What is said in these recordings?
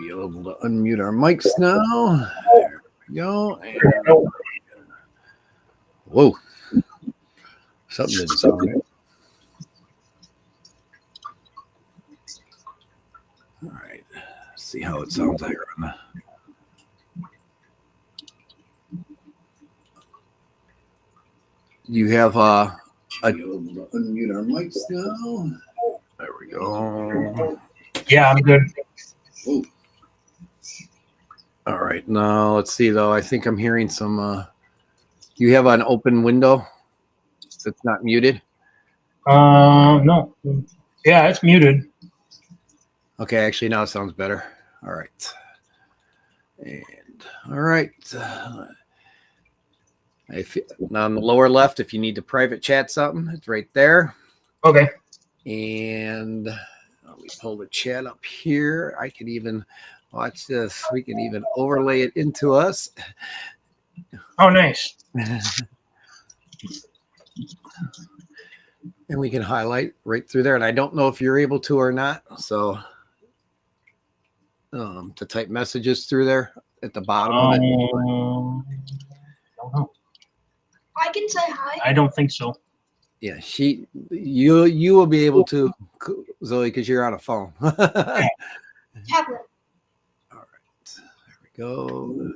be able to unmute our mics now. There we go. And, whoa. Something didn't sound right. All right. Let's see how it sounds like on the. You have unmute our mics now. There we go. Yeah, I'm good. Ooh. All right. Now let's see though. I think I'm hearing some. You have an open window that's not muted. No. Yeah, it's muted. Okay. Actually, now it sounds better. All right. And all right. Now on the lower left, if you need to private chat something, it's right there. Okay. And let me pull the chat up here. I can even watch this. We can even overlay it into us. Oh, nice. And we can highlight right through there. And I don't know if you're able to or not. So to type messages through there at the bottom of it. Don't know. I can say hi. I don't think so. Yeah, you will be able to, Zoe, because you're on a phone. Tablet. All right, there we go.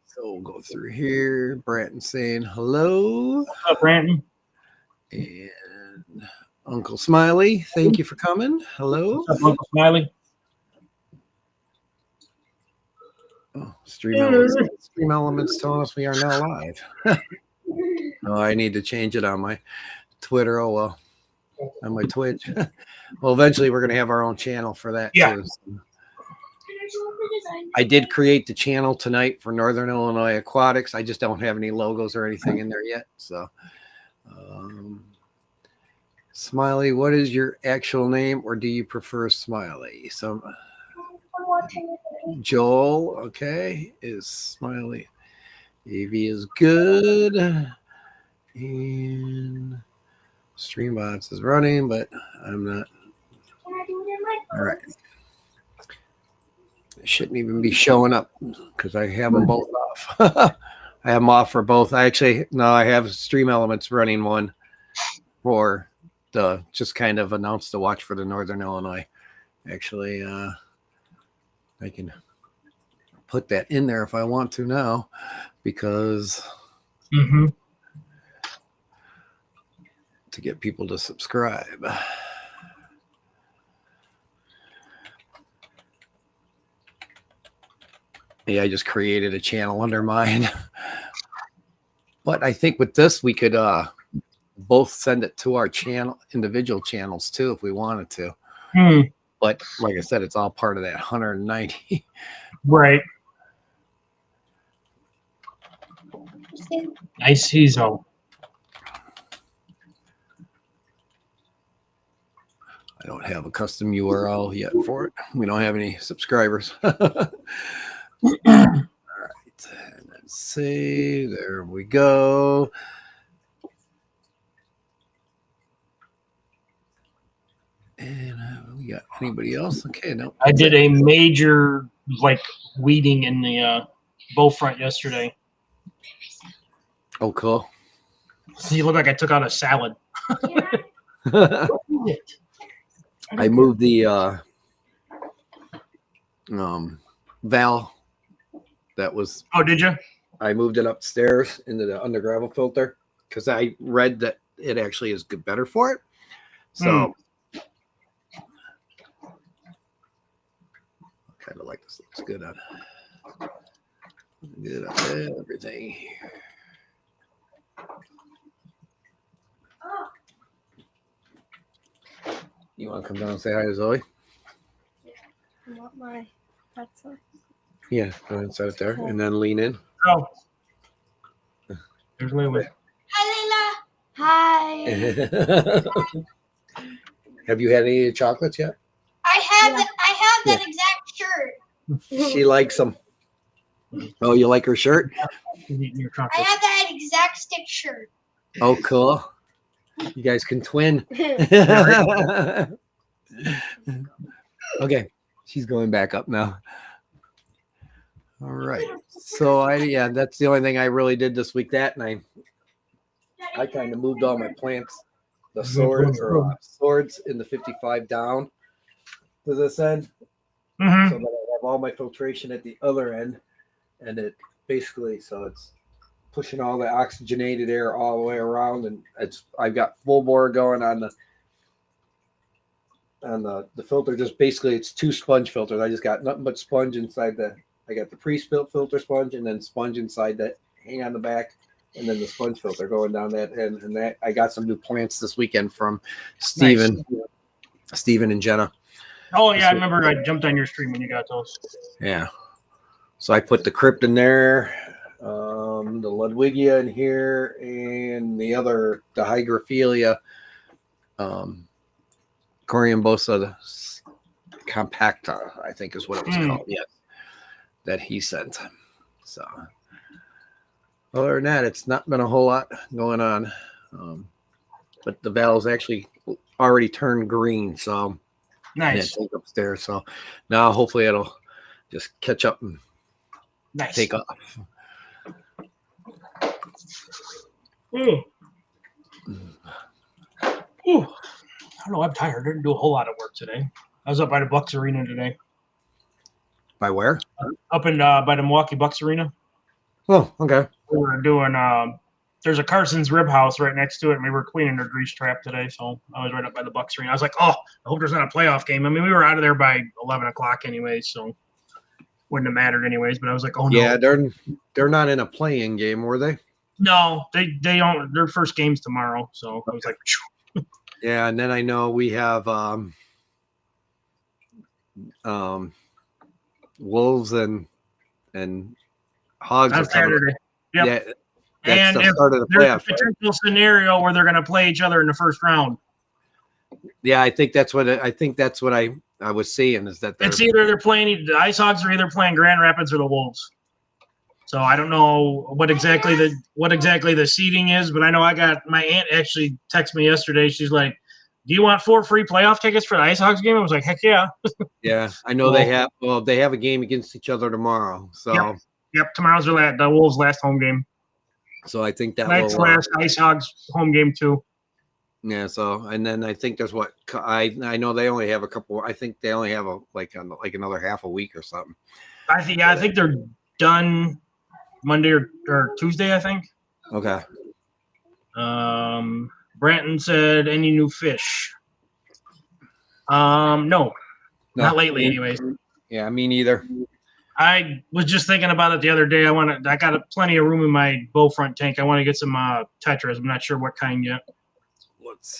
So we'll go through here. Branton saying hello. What's up, Branton? And Uncle Smiley, thank you for coming. Hello. What's up, Uncle Smiley? Oh, Stream Elements telling us we are now live. Oh, I need to change it on my Twitter. Oh, well, on my Twitch. Well, eventually we're going to have our own channel for that. Yeah. Too. I did create the channel tonight for Northern Illinois Aquatics. I just don't have any logos or anything in there yet. So, Smiley, what is your actual name, or do you prefer Smiley? So, Joel, okay, is Smiley. AV is good. And Streambots is running, but I'm not. All right. It shouldn't even be showing up because I have them both off. I have them off for both. I have Stream Elements running one for the just kind of announce the watch for the Northern Illinois. Actually, I can put that in there if I want to now, because to get people to subscribe. Yeah, I just created a channel under mine. But I think with this, we could both send it to our channel, individual channels too, if we wanted to. But like I said, it's all part of that 190. Right. I see so. I don't have a custom URL yet for it. We don't have any subscribers. All right. And let's see. There we go. And we got anybody else? Okay, no. I did a major weeding in the bow front yesterday. Oh, cool. So you look like I took out a salad. I moved the valve that was. Oh, did you? I moved it upstairs into the under gravel filter because I read that it actually is better for it. So kind of like this looks good on everything. You want to come down and say hi to Zoe? You want my pretzel? Yeah, go ahead and set it there and then lean in. Oh. There's Layla. Hi, Layla. Hi. Have you had any chocolates yet? I have that exact shirt. She likes them. Oh, you like her shirt? I have that exact stick shirt. Oh, cool. You guys can twin. Okay, she's going back up now. All right. So yeah, that's the only thing I really did this week. That, and I kind of moved all my plants, the swords in the 55 down to this end, so that I have all my filtration at the other end, and it basically it's pushing all the oxygenated air all the way around, and I've got full bore going on the filter. Just basically it's 2 sponge filters. I just got nothing but sponge inside I got the pre-spilt filter sponge and then sponge inside that hang on the back, and then the sponge filter going down that end. And that I got some new plants this weekend from Steven and Jenna. Oh yeah, I remember I jumped on your stream when you got those. Yeah. So I put the crypt in there, the Ludwigia in here, and the Hygrophila, Coriambosa compacta, I think is what it was called. Yes. That he sent. So other than that, it's not been a whole lot going on. But the valves actually already turned green. So nice. Take upstairs. So now hopefully it'll just catch up and take off. Ooh. Ooh. I don't know. I'm tired. I didn't do a whole lot of work today. I was up by the Bucks Arena today. By where? Up in by the Milwaukee Bucks Arena. Oh, okay. We were doing there's a Carson's Rib House right next to it, and we were cleaning their grease trap today. So I was right up by the Bucks Arena. I was like, oh, I hope there's not a playoff game. I mean, we were out of there by 11 o'clock anyway, so wouldn't have mattered anyways. But I was like, oh no. Yeah, they're not in a playing game, were they? No, they don't. Their first game's tomorrow. So I was like, phew. Yeah, and then I know we have Wolves and Hogs on Saturday. Yep. Yeah, and the start of the there's playoffs, a potential scenario where they're going to play each other in the first round. Yeah, I think that's what I was seeing is that it's either they're playing the Ice Hogs or either playing Grand Rapids or the Wolves. So I don't know what exactly the seeding is, but I know I got my aunt actually texted me yesterday. She's like, "Do you want 4 free playoff tickets for the Ice Hogs game?" I was like, "Heck yeah!" Yeah, I know they have. Well, they have a game against each other tomorrow. So yep, tomorrow's the Wolves' last home game. So I think that tonight's last Ice Hogs home game too. Yeah. So and then I think there's I know they only have a couple. I think they only have another half a week or something. I think they're done Monday or Tuesday. I think. Okay. Branton said, "Any new fish?" No, not lately, anyways. Yeah, me neither. I was just thinking about it the other day. I got plenty of room in my bow front tank. I want to get some tetras. I'm not sure what kind yet.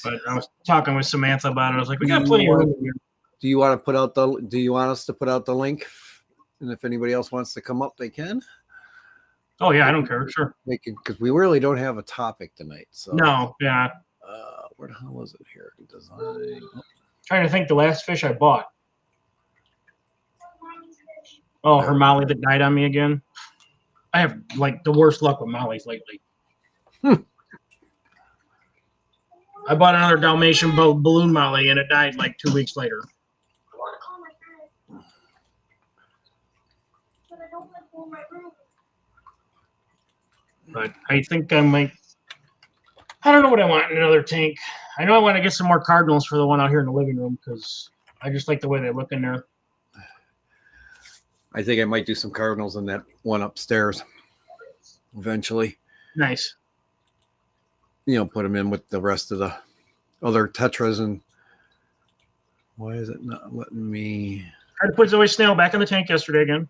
But I was talking with Samantha about it. I was like, we got plenty of room here. Do you want us to put out the link? And if anybody else wants to come up, they can. Oh yeah, I don't care. Sure. They can, because we really don't have a topic tonight. So no, yeah. Where the hell is it here? Design. Trying to think the last fish I bought. Oh, her Molly that died on me again. I have the worst luck with Mollies lately. I bought another Dalmatian balloon Molly and it died 2 weeks later. But I think I might. I don't know what I want in another tank. I know I want to get some more cardinals for the one out here in the living room because I just like the way they look in there. I think I might do some cardinals in that one upstairs eventually. Nice. Put them in with the rest of the other tetras. And why is it not letting me? Tried to put Zoe Snail back in the tank yesterday again.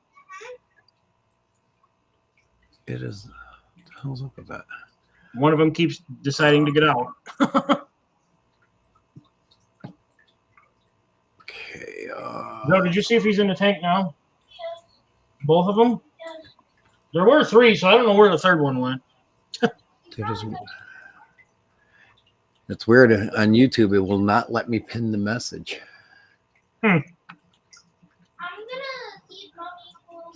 It is. What the hell's up with that? One of them keeps deciding to get out. Okay. No, did you see if he's in the tank now? Both of them? There were 3, so I don't know where the third one went. It's weird. On YouTube, it will not let me pin the message.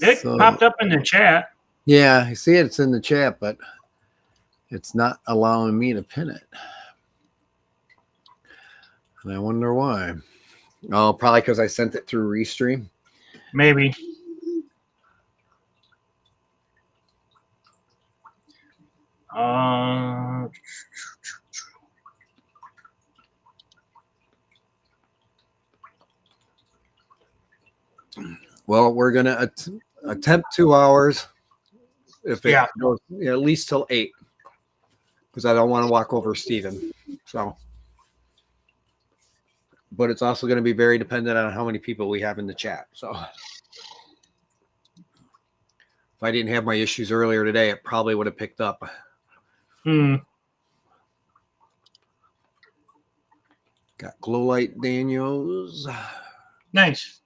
It popped up in the chat. Yeah, I see it's in the chat, but it's not allowing me to pin it. And I wonder why. Oh, probably because I sent it through Restream. Maybe. Well, we're gonna attempt 2 hours. If it Yeah. goes at least till 8, because I don't want to walk over Steven. So, but it's also going to be very dependent on how many people we have in the chat. So, if I didn't have my issues earlier today, it probably would have picked up. Got Glow Light Daniels. Nice.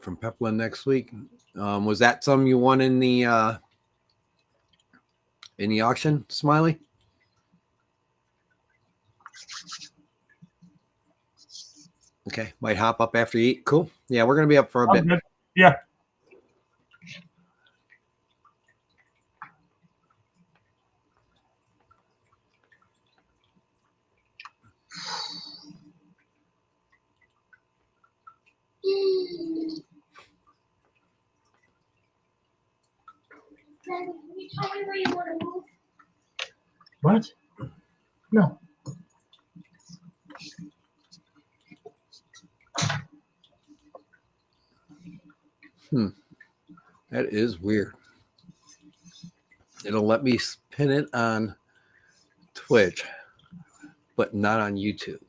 From Peplin next week. Was that some you won in the auction, Smiley? Okay, might hop up after you eat. Cool. Yeah, we're gonna be up for a bit. Good. Yeah. Can you tell me where you want to move? What? No. That is weird. It'll let me pin it on Twitch, but not on YouTube.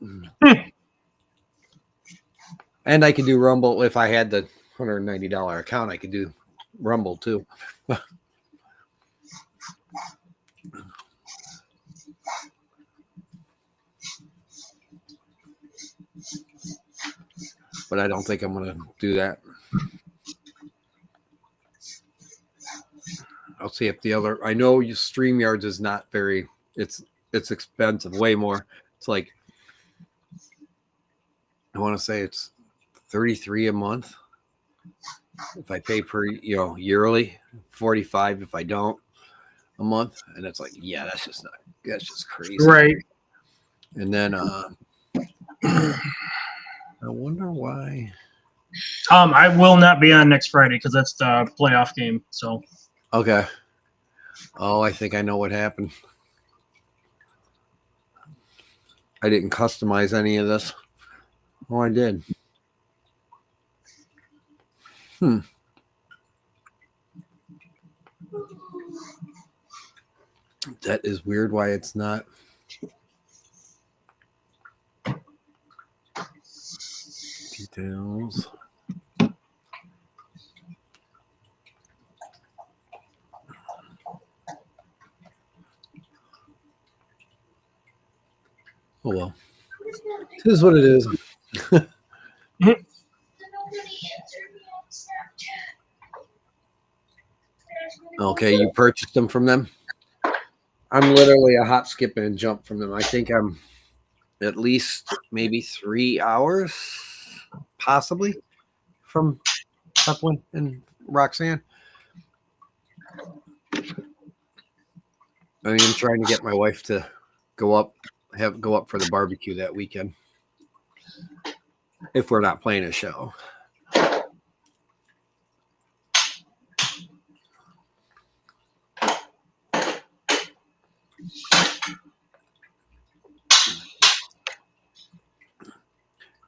And I could do Rumble if I had the $190 account. I could do Rumble too. But I don't think I'm going to do that. I'll see if the other. I know StreamYards is not very. It's expensive, way more. It's like I want to say it's $33 a month if I pay per yearly, $45 if I don't a month, and it's like that's just crazy, Right. And then I wonder why. I will not be on next Friday because that's the playoff game. So. Okay. Oh, I think I know what happened. I didn't customize any of this. Oh, I did. That is weird why it's not. Details. Oh well. This is what it is. Okay, you purchased them from them? I'm literally a hop, skip, and jump from them. I think I'm at least maybe 3 hours, possibly, from Peplin and Roxanne. I mean, I'm trying to get my wife to go up for the barbecue that weekend if we're not playing a show.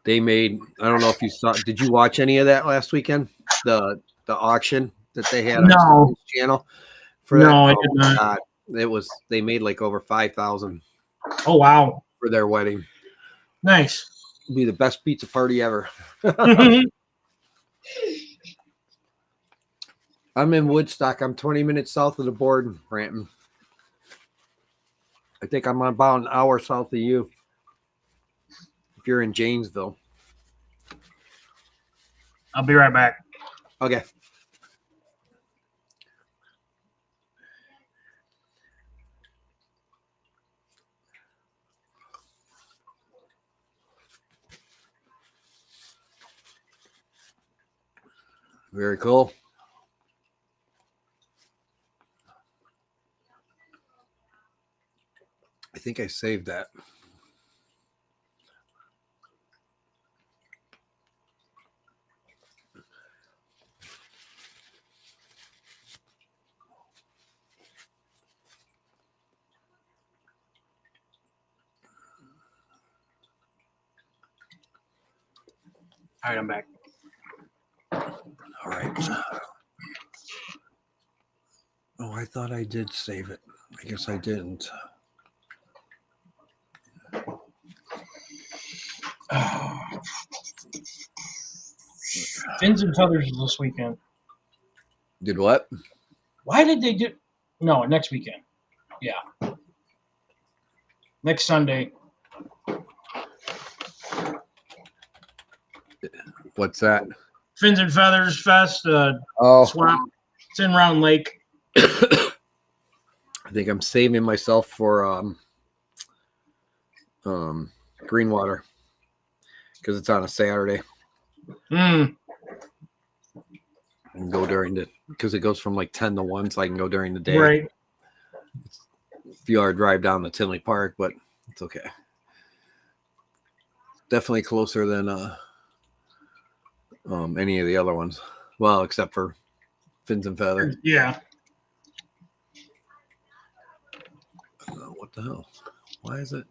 They made, I don't know if you saw, did you watch any of that last weekend? The auction that they had on the channel for that? No, I did not. God, they made like over 5,000. Oh wow. For their wedding. Nice. It'd be the best pizza party ever. I'm in Woodstock. I'm 20 minutes south of the border, Branton. I think I'm about an hour south of you. If you're in Janesville. I'll be right back. Okay. Very cool. I think I saved that. All right, I'm back. All right. Oh, I thought I did save it. I guess I didn't. Fins and Feathers is this weekend. Did what? Why did they do? No, next weekend. Yeah. Next Sunday. What's that? Fins and Feathers Fest. Oh, Swap. It's in Round Lake. I think I'm saving myself for Greenwater because it's on a Saturday. Mm. I can go during the because it goes from like 10 to 1, so I can go during the day. Right. A few hour drive down to Tinley Park, but it's okay. Definitely closer than any of the other ones. Well, except for Fins and Feather. Yeah. What the hell? Why is it?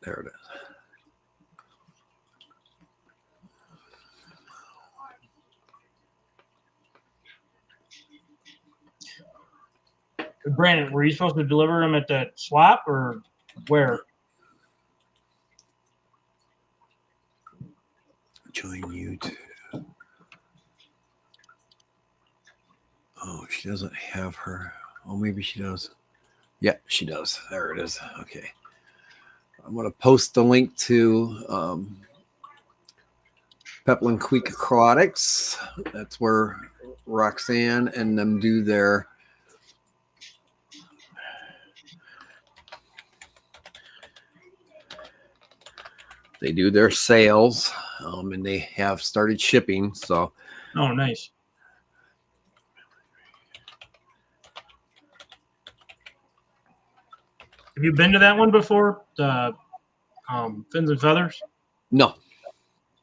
There it is. Brandon, were you supposed to deliver them at that swap or where? Join YouTube. Oh, she doesn't have her. Oh, maybe she does. Yeah, she does. There it is. Okay. I'm going to post the link to Peplin Creek Aquatics. That's where Roxanne and them do their sales, and they have started shipping. So, Oh, nice. Have you been to that one before? The Fins and Feathers? no,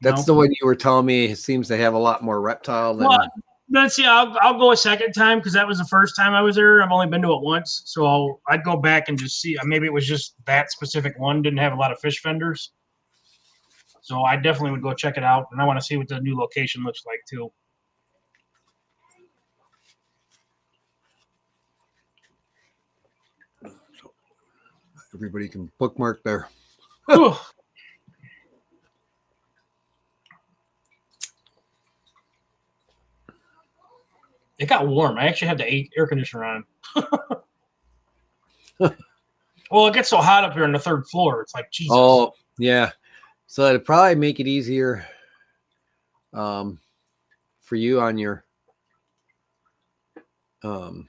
that's No? the one you were telling me. It seems to have a lot more reptile than. Well, let's see. I'll go a second time because that was the first time I was there. I've only been to it once, so I'd go back and just see. Maybe it was just that specific one didn't have a lot of fish vendors. So I definitely would go check it out, and I want to see what the new location looks like too. Everybody can bookmark there. Whew. It got warm. I actually had the air conditioner on. Well, it gets so hot up here on the third floor. It's like, Jesus. Oh, yeah. So it'd probably make it easier for you on your to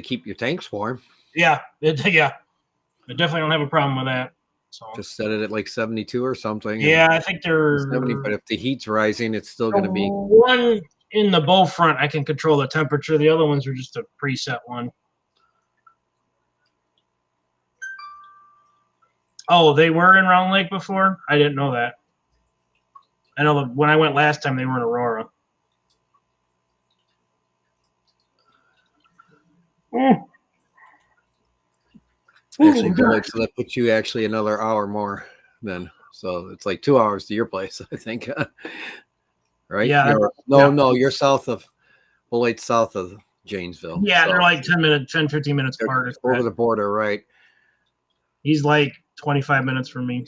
keep your tanks warm. Yeah. Yeah. I definitely don't have a problem with that. So Just set it at like 72 or something. yeah, I think they're 70, but if the heat's rising, it's still going to be. one in the bow front. I can control the temperature. The other ones are just a preset one. Oh, they were in Round Lake before? I didn't know that. I know that when I went last time, they were in Aurora. Actually, good. So that puts you actually another hour more then. So it's like 2 hours to your place, I think. Right? Yeah. No, you're south of, well, it's south of Janesville. Yeah, so they're like 10, 15 minutes apart. over the border, right? He's like 25 minutes from me.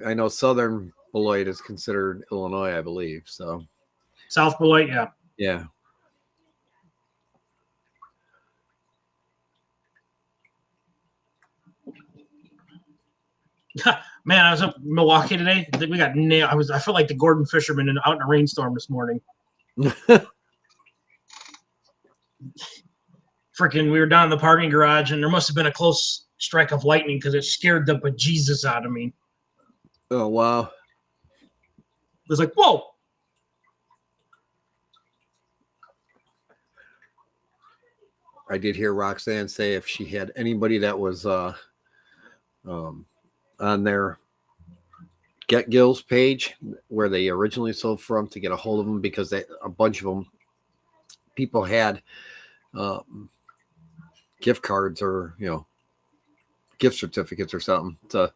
I know Southern Beloit is considered Illinois, I believe. So South Beloit, yeah. yeah. Man, I was up in Milwaukee today. We got nailed. I felt like the Gordon Fisherman out in a rainstorm this morning. Freaking, we were down in the parking garage, and there must have been a close strike of lightning because it scared the bejesus out of me. Oh, wow. It was like, whoa. I did hear Roxanne say if she had anybody that was on their Get Gills page where they originally sold from to get a hold of them, because a bunch of them people had gift cards or gift certificates or something to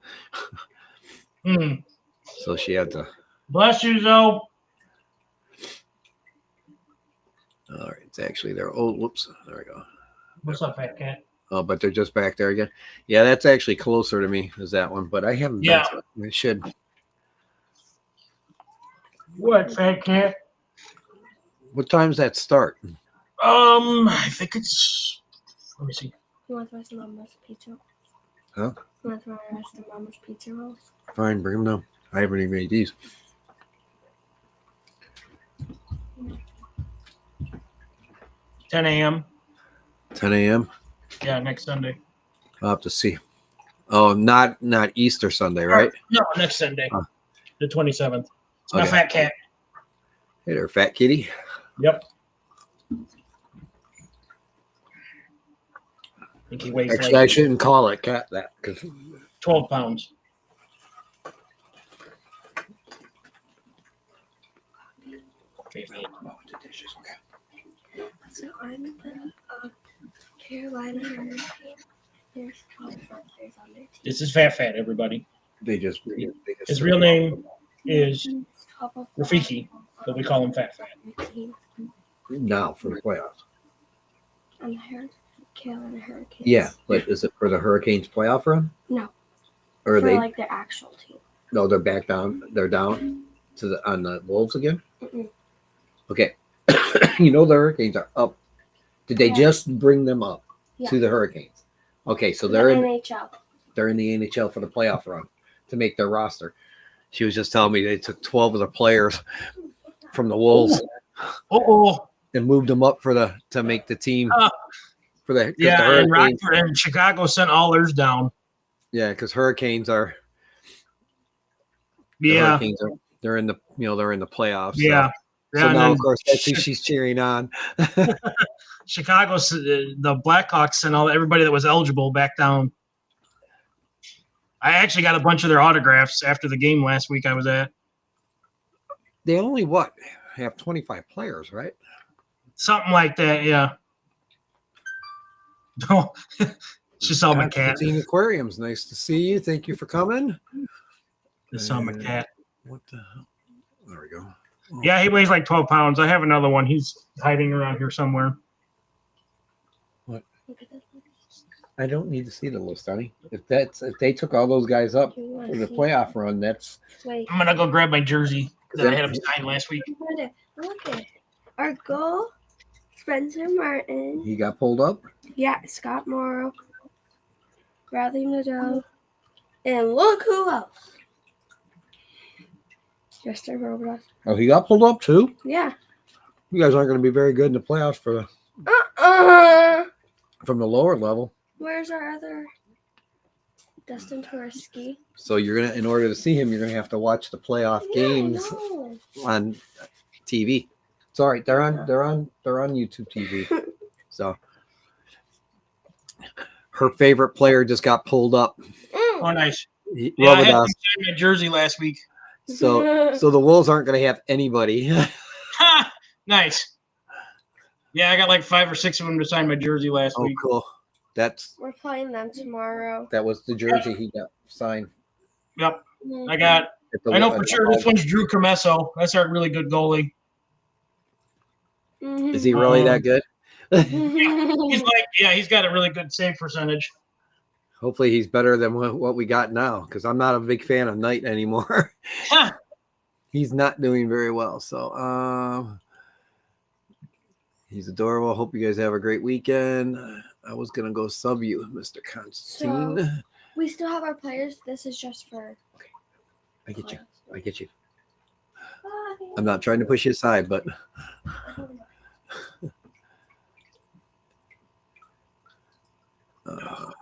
So she had to. Bless you, Zoe. All right, it's actually there. Oh, whoops. There we go. What's up, fat cat? Oh, but they're just back there again. Yeah, that's actually closer to me as that one, but I haven't. Yeah. It should. What, fat cat? What time's that start? I think it's. Let me see. You want the rest of Mama's pizza? Huh? You want the rest of Mama's pizza rolls? Fine, bring them down. I haven't even made these. $10 a.m. 10 a.m. Yeah, next Sunday. I'll have to see. Oh, not Easter Sunday, right? No, next Sunday, the 27th. It's my Okay. fat cat. Hey there, fat kitty. Yep. I think he weighs Actually, I like shouldn't call it cat that because 12 pounds. Okay, man. So I'm the Carolina Hurricane. There's 12 players on their team. This is Fat, everybody. they just His real name is Top of Rafiki, but we call him Fat. the team now for the playoffs. on the Carolina Hurricanes. Yeah, but is it for the Hurricanes playoff run? No. Or are For they? like their actual team. No, they're back down. They're down to the on the Wolves again. Mm-mm. Okay, you know the Hurricanes are up. Did they Yeah. just bring them up Yeah. to the Hurricanes? Okay, so The they're in. NHL. They're in the NHL for the playoff run to make their roster. She was just telling me they took 12 of the players from the Wolves Oh, and moved them up to make the team for the yeah, the and Hurricanes. Rockford and Chicago sent all theirs down. Yeah, because Hurricanes are Yeah, they're in the they're in the playoffs. yeah. So Yeah, and now then of course that's who she's cheering on. Chicago, the Blackhawks sent everybody that was eligible back down. I actually got a bunch of their autographs after the game last week I was at. They only have 25 players, right? Something like that, yeah. No, she saw my cat. Constantine Aquariums, nice to see you. Thank you for coming. She saw my cat. What the hell? There we go. Yeah, he weighs like 12 pounds. I have another one. He's hiding around here somewhere. Look at this one. I don't need to see the list, honey. If they took all those guys up You wanna for the see? playoff run, that's Wait. I'm going to go grab my jersey that I had him sign last week. Look at our goal. Spencer Martin. he got pulled up. Yeah, Scott Morrow. Bradley Nadeau. And look who else. Justin Robles. Oh, he got pulled up too. Yeah. You guys aren't going to be very good in the playoffs from the lower level. Where's our other Dustin Torski? So you're gonna, in order to see him, you're gonna have to watch the playoff games on TV. It's all right. They're on YouTube TV. So her favorite player just got pulled up. Oh, nice. He- Yeah, I had him Robidas. sign my jersey last week. So the Wolves aren't going to have anybody. Ha! Nice. Yeah, I got like 5 or 6 of them to sign my jersey last Oh, week. cool. We're playing them tomorrow. That was the jersey he got signed. Yep. I got. at the- I know for sure this one's Drew Comesso. That's our really good goalie. Is he really that good? He's like, yeah, he's got a really good save percentage. Hopefully he's better than what we got now, because I'm not a big fan of Knight anymore. Huh. He's not doing very well. So he's adorable. Hope you guys have a great weekend. I was gonna go sub you, Mr. Constantine. So- We still have our players. This is just for. I get you. I get you. Bye. I'm not trying to push you aside, but Oh.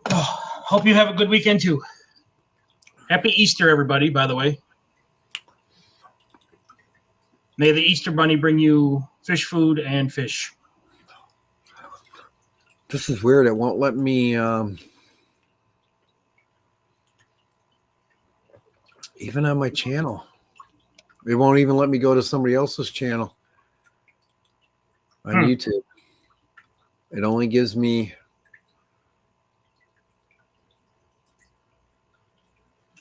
Hope you have a good weekend too. Happy Easter, everybody, by the way. May the Easter Bunny bring you fish food and fish. this is weird. It won't let me even on my channel. It won't even let me go to somebody else's channel on YouTube. It only gives me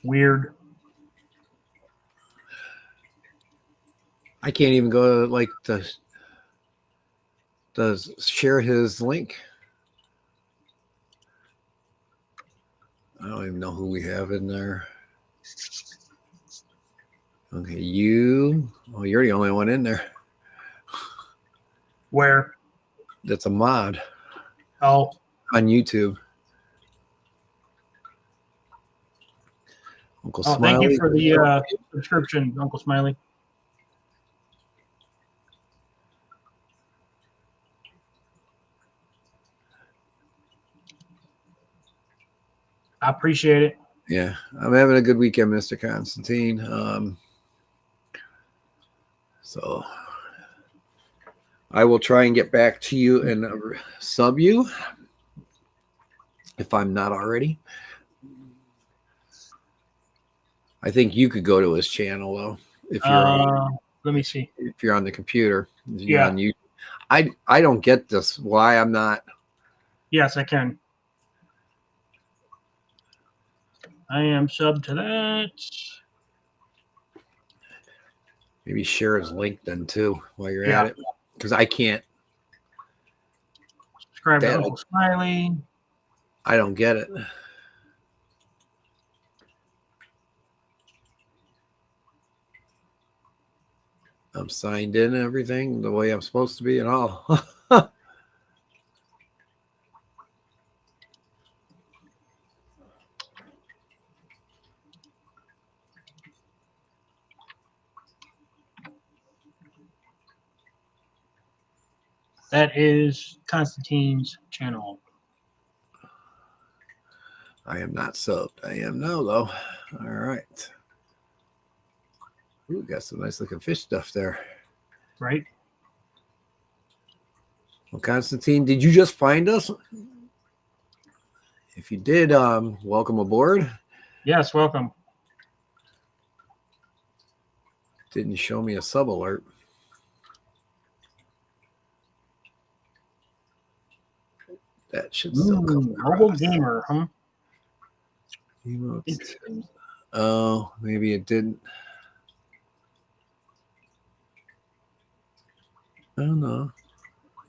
Weird. I can't even go to like the share his link. I don't even know who we have in there. Okay, you. Oh, you're the only one in there. Where? That's a mod Oh, on YouTube. Uncle oh, Smiley. thank you for the subscription, Uncle Smiley. I appreciate it. Yeah, I'm having a good weekend, Mr. Constantine. So I will try and get back to you and sub you if I'm not already. I think you could go to his channel though if you're on, let me see. if you're on the computer. You're Yeah. on YouTube. I don't get this. Why I'm not. Yes, I can. I am sub to that. Maybe share his link then too while you're Yeah. at it, because I can't. Subscribe to Uncle Smiley. I don't get it. I'm signed in and everything the way I'm supposed to be and all. That is Constantine's channel. I am not subbed. I am now though. All right. Ooh, got some nice looking fish stuff there. Right? Well, Constantine, did you just find us? If you did, welcome aboard. Yes, welcome. Didn't show me a sub alert. That should still come Mobile across. gamer, huh? Emotes. Oh, maybe it didn't. I don't know.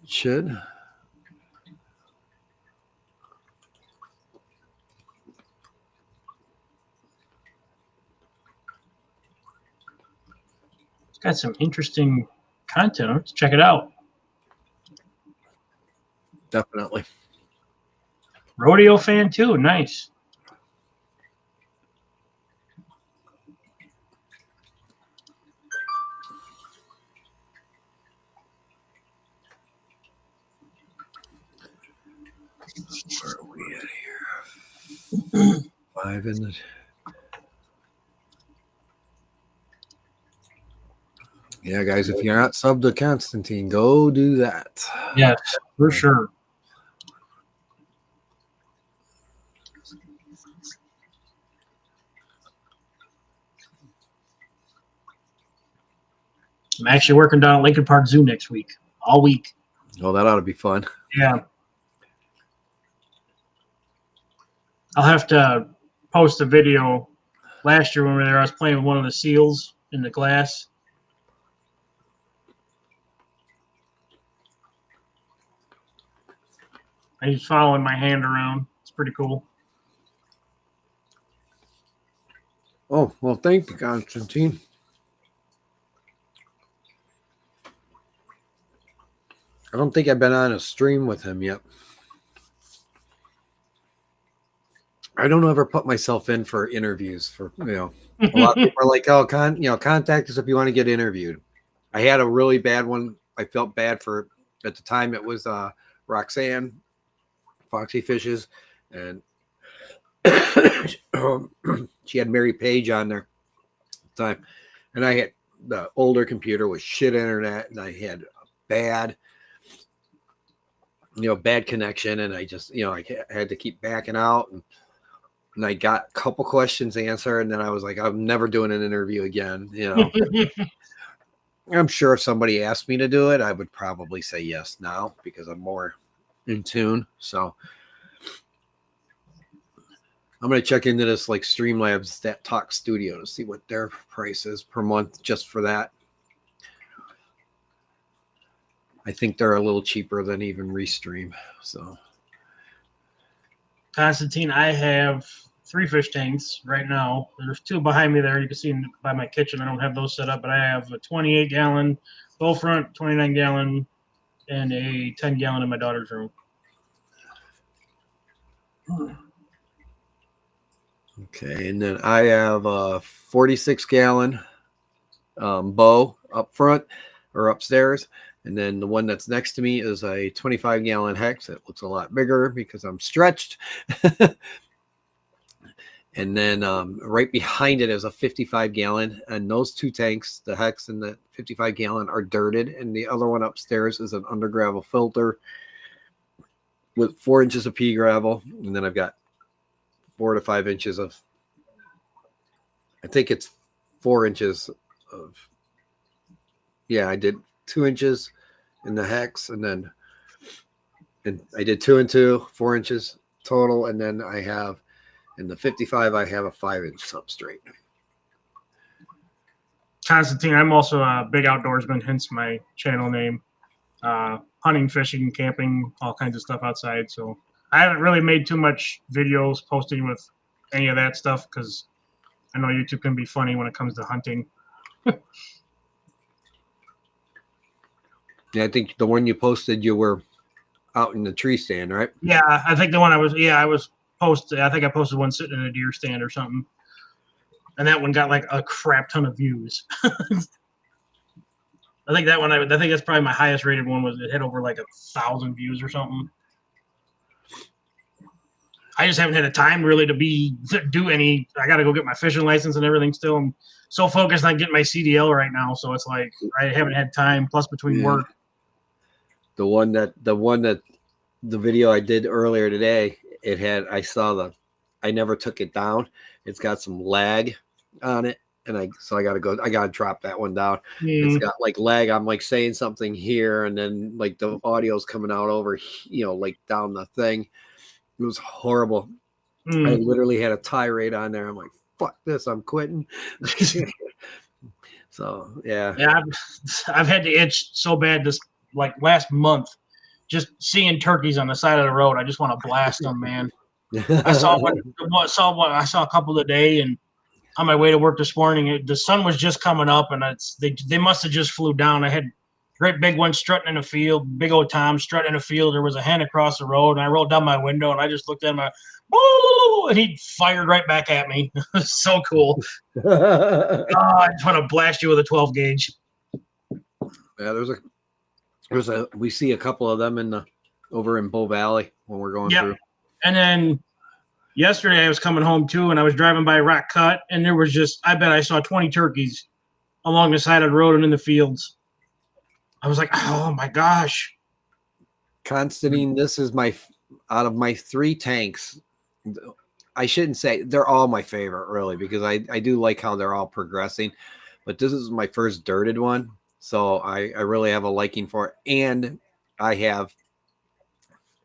It should. It's got some interesting content. Let's check it out. Definitely. Rodeo fan too. Nice. Where are we at here? 5 in the. Yeah, guys, if you're not subbed to Constantine, go do that. Yes, for sure. I'm actually working down at Lincoln Park Zoo next week. All week. Oh, that ought to be fun. Yeah. I'll have to post a video. Last year when we were there, I was playing with one of the seals in the glass. He's following my hand around. It's pretty cool. Oh, well, thank you, Constantine. I don't think I've been on a stream with him yet. I don't ever put myself in for interviews for, a lot of people are like, oh, contact us if you want to get interviewed. I had a really bad one. I felt bad for, at the time it was Roxanne, Foxy Fishes, and she had Mary Page on there at the time. And I had the older computer with shit internet, and I had bad connection, and I just, I had to keep backing out, and I got a couple questions answered, and then I was like, I'm never doing an interview again. I'm sure if somebody asked me to do it, I would probably say yes now because I'm more, in tune. So I'm going to check into this like Streamlabs that Talk Studio to see what their price is per month just for that. I think they're a little cheaper than even Restream. So Constantine, I have 3 fish tanks right now. There's 2 behind me there. You can see by my kitchen. I don't have those set up, but I have a 28-gallon bow front, 29-gallon, and a 10-gallon in my daughter's room. okay, and then I have a 46-gallon bow up front or upstairs, and then the one that's next to me is a 25-gallon hex. It looks a lot bigger because I'm stretched. And then right behind it is a 55-gallon, and those 2 tanks, the hex and the 55-gallon, are dirted, and the other one upstairs is an under gravel filter with 4 inches of pea gravel, and then I've got 4 to 5 inches of, I think it's 4 inches of, yeah, I did 2 inches in the hex, and I did 2 and 2, 4 inches total, and then I have in the 55, I have a 5-inch substrate. Constantine, I'm also a big outdoorsman, hence my channel name. Hunting, fishing, camping, all kinds of stuff outside. So I haven't really made too much videos posting with any of that stuff because I know YouTube can be funny when it comes to hunting. Yeah, I think the one you posted, you were out in the tree stand, right? Yeah, I think the one I think I posted one sitting in a deer stand or something. And that one got like a crap ton of views. I think that one, I think that's probably my highest rated one. Was it had over like 1,000 views or something. I just haven't had the time really to do any. I got to go get my fishing license and everything still. I'm so focused on getting my CDL right now. So it's like, I haven't had time, plus between work. The one that the video I did earlier today, I never took it down. It's got some lag on it. And I gotta drop that one down. It's got like lag. I'm like saying something here, and then like the audio's coming out over, like down the thing. It was horrible. I literally had a tirade on there. I'm like, fuck this, I'm quitting. So yeah. Yeah, I've had the itch so bad this like last month, just seeing turkeys on the side of the road. I just want to blast them, man. I saw a couple today, and on my way to work this morning, the sun was just coming up, and they must have just flew down. I had great big one strutting in the field, big old Tom strutting in the field. There was a hen across the road, and I rolled down my window, and I just looked at him, and he fired right back at me. It was so cool. I just want to blast you with a 12 gauge. Yeah, we see a couple of them over in Bow Valley when we're going through. And then yesterday I was coming home too, and I was driving by Rock Cut, and there was I bet I saw 20 turkeys along the side of the road and in the fields. I was like, oh my gosh. Constantine, this is out of my 3 tanks. I shouldn't say they're all my favorite, really, because I do like how they're all progressing. But this is my first dirted one, so I really have a liking for it. And I have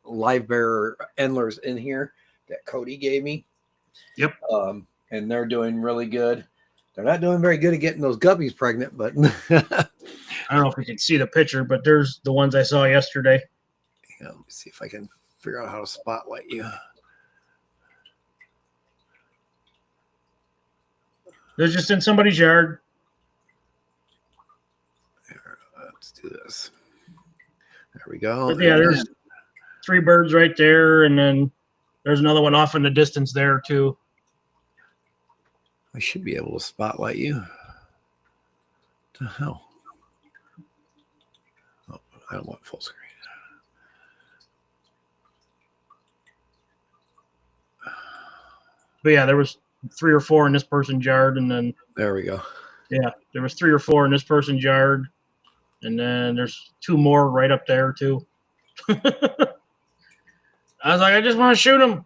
live bearer endlers in here that Cody gave me. Yep. And they're doing really good. They're not doing very good at getting those guppies pregnant, but I don't know if you can see the picture, but there's the ones I saw yesterday. Yeah, let me see if I can figure out how to spotlight you. They're just in somebody's yard. Let's do this. There we go. But yeah, there's 3 birds right there, and then there's another one off in the distance there too. I should be able to spotlight you. What the hell? Oh, I don't want full screen. But yeah, there was 3 or 4 in this person's yard, and then There we go. yeah, there was 3 or 4 in this person's yard, and then there's 2 more right up there too. I was like, I just want to shoot them.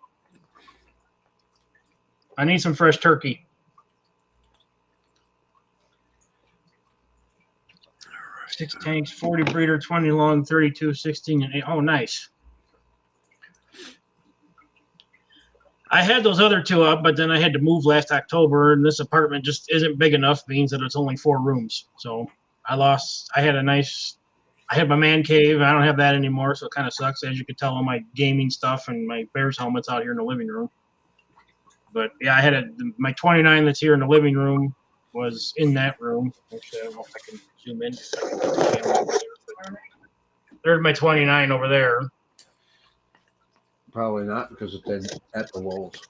I need some fresh turkey. Right. 6 tanks, 40 breeder, 20 long, 32, 16, and 8. Oh, nice. I had those other two up, but then I had to move last October, and this apartment just isn't big enough, means that it's only 4 rooms. So I had my man cave. I don't have that anymore, so it kind of sucks. As you can tell, all my gaming stuff and my Bears helmets out here in the living room. But yeah, I had my 29 that's here in the living room was in that room. Actually, I don't know if I can zoom in. There's my 29 over there. Probably not because it's at the Wolves.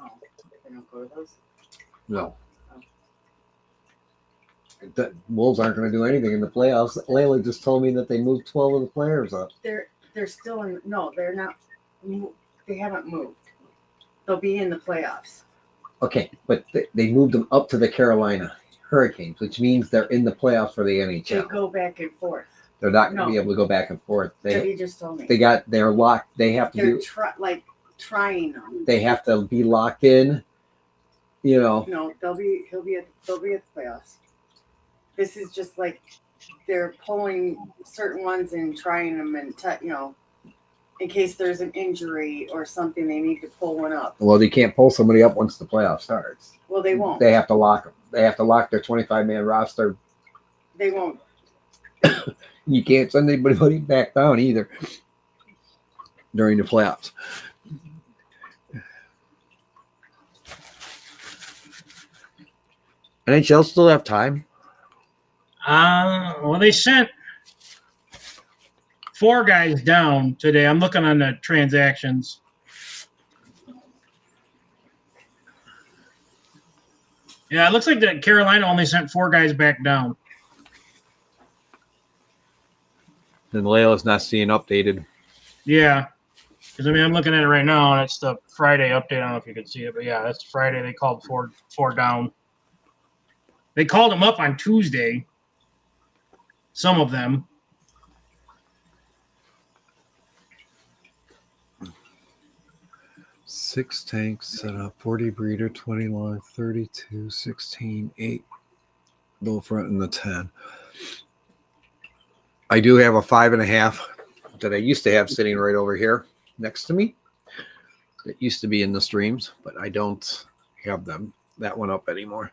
Oh, they don't go to those? No. The Wolves aren't going to do anything in the playoffs. Layla just told me that they moved 12 of the players up. They're still in. No, they're not. They haven't moved. They'll be in the playoffs. Okay, but they moved them up to the Carolina Hurricanes, which means they're in the playoffs for the NHL. They go back and forth. They're not going to be able to go back and forth. Debbie just told me. They're locked. They have to They're trying them. They have to be locked in. You know. No, they'll be at the playoffs. This is just like they're pulling certain ones and trying them, and in case there's an injury or something, they need to pull one up. Well, they can't pull somebody up once the playoff starts. Well, they won't. They have to lock them. They have to lock their 25-man roster. They won't. You can't send anybody back down either during the playoffs. NHL still have time? Well, they sent 4 guys down today. I'm looking on the transactions. Yeah, it looks like that Carolina only sent 4 guys back down. And Layla's not seeing updated. Yeah. Because, I'm looking at it right now, and it's the Friday update. I don't know if you can see it, but yeah, that's Friday. They called 4 down. They called them up on Tuesday. Some of them. Six tanks set up, 40 breeder, 20 long, 32, 16, 8. Low front in the 10. I do have a 5.5 that I used to have sitting right over here next to me. It used to be in the streams, but I don't have that one up anymore.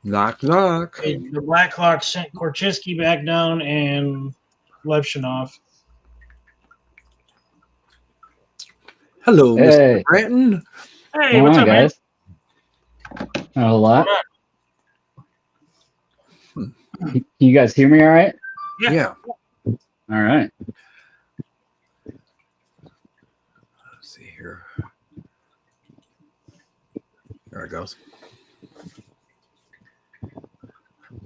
Knock, knock. The Blackhawks sent Korchinski back down and Levshinov. Hello, Hey. Mr. Branton. Hey, what's up, guys? Not a lot. Can you guys hear me all right? Yeah. All right. Let's see here. There it goes.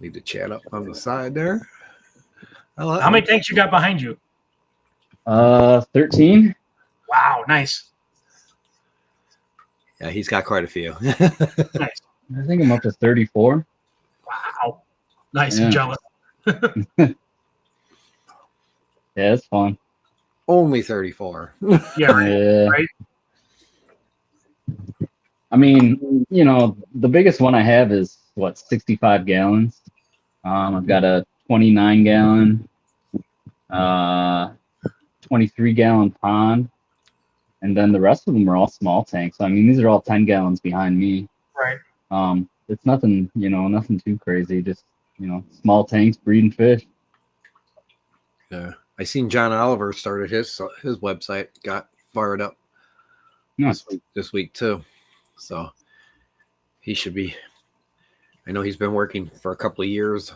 Leave the chat up on the side there. How many tanks you got behind you? 13. Wow, nice. Yeah, he's got quite a few. Nice. I think I'm up to 34. Wow. Nice. Yeah. I'm jealous. Yeah, it's fun. Only 34. Yeah, right. Yeah. Right. I mean, the biggest one I have is 65 gallons. I've got a 29 gallon, 23 gallon pond, and then the rest of them are all small tanks. So, these are all 10 gallons behind me. Right. It's nothing, nothing too crazy. Just, small tanks breeding fish. Yeah. I seen John Oliver started his website, got fired up this week too. So he should be. I know he's been working for a couple of years.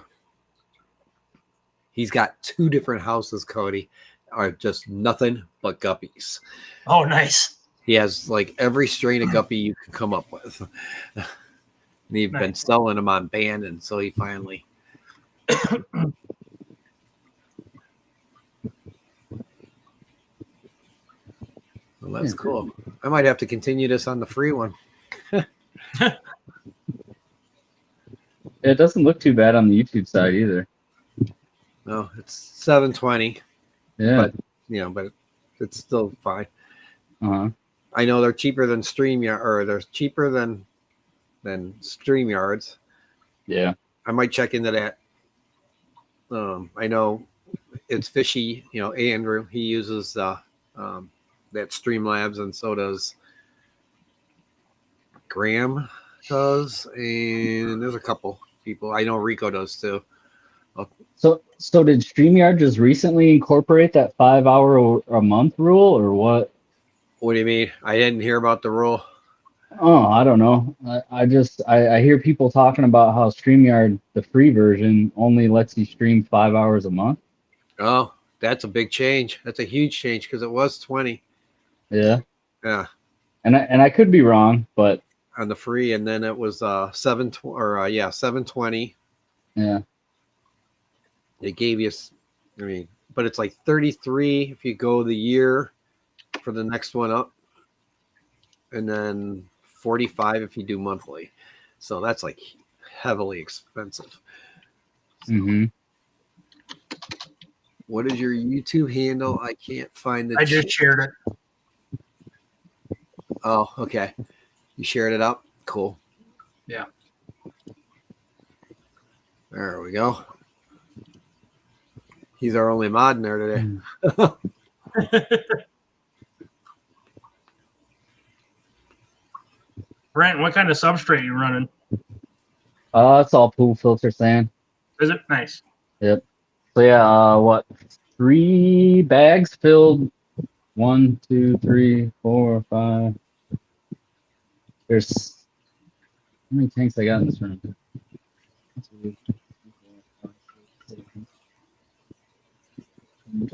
He's got 2 different houses, Cody, are just nothing but guppies. Oh, nice. He has like every strain of guppy you can come up with. And he's been selling them on band, and so he finally. Well, that's cool. I might have to continue this on the free one. It doesn't look too bad on the YouTube side either. No, it's 720. Yeah. But it's still fine. Uh-huh. I know they're cheaper than StreamYard, or they're cheaper than StreamYards. Yeah. I might check into that. I know it's fishy. You know, Andrew, he uses that Streamlabs, and so does Graham does, and there's a couple people. I know Rico does too. So did StreamYard just recently incorporate that 5 hour a month rule, or what? What do you mean? I didn't hear about the rule. Oh, I don't know. I hear people talking about how StreamYard, the free version, only lets you stream 5 hours a month. Oh, that's a big change. That's a huge change because it was 20. Yeah. Yeah. And I could be wrong, but On the free, and then it was 720. yeah. They gave you, I mean, but it's like 33 if you go the year for the next one up, and then 45 if you do monthly. So that's like heavily expensive. Mm-hmm. What is your YouTube handle? I can't find it. I just shared it. Oh, okay. You shared it up? Cool. Yeah. There we go. He's our only mod in there today. Brent, what kind of substrate you running? It's all pool filter sand. Is it nice? Yep. So yeah, what? 3 bags filled. 1, 2, 3, 4, 5. There's how many tanks I got in this room?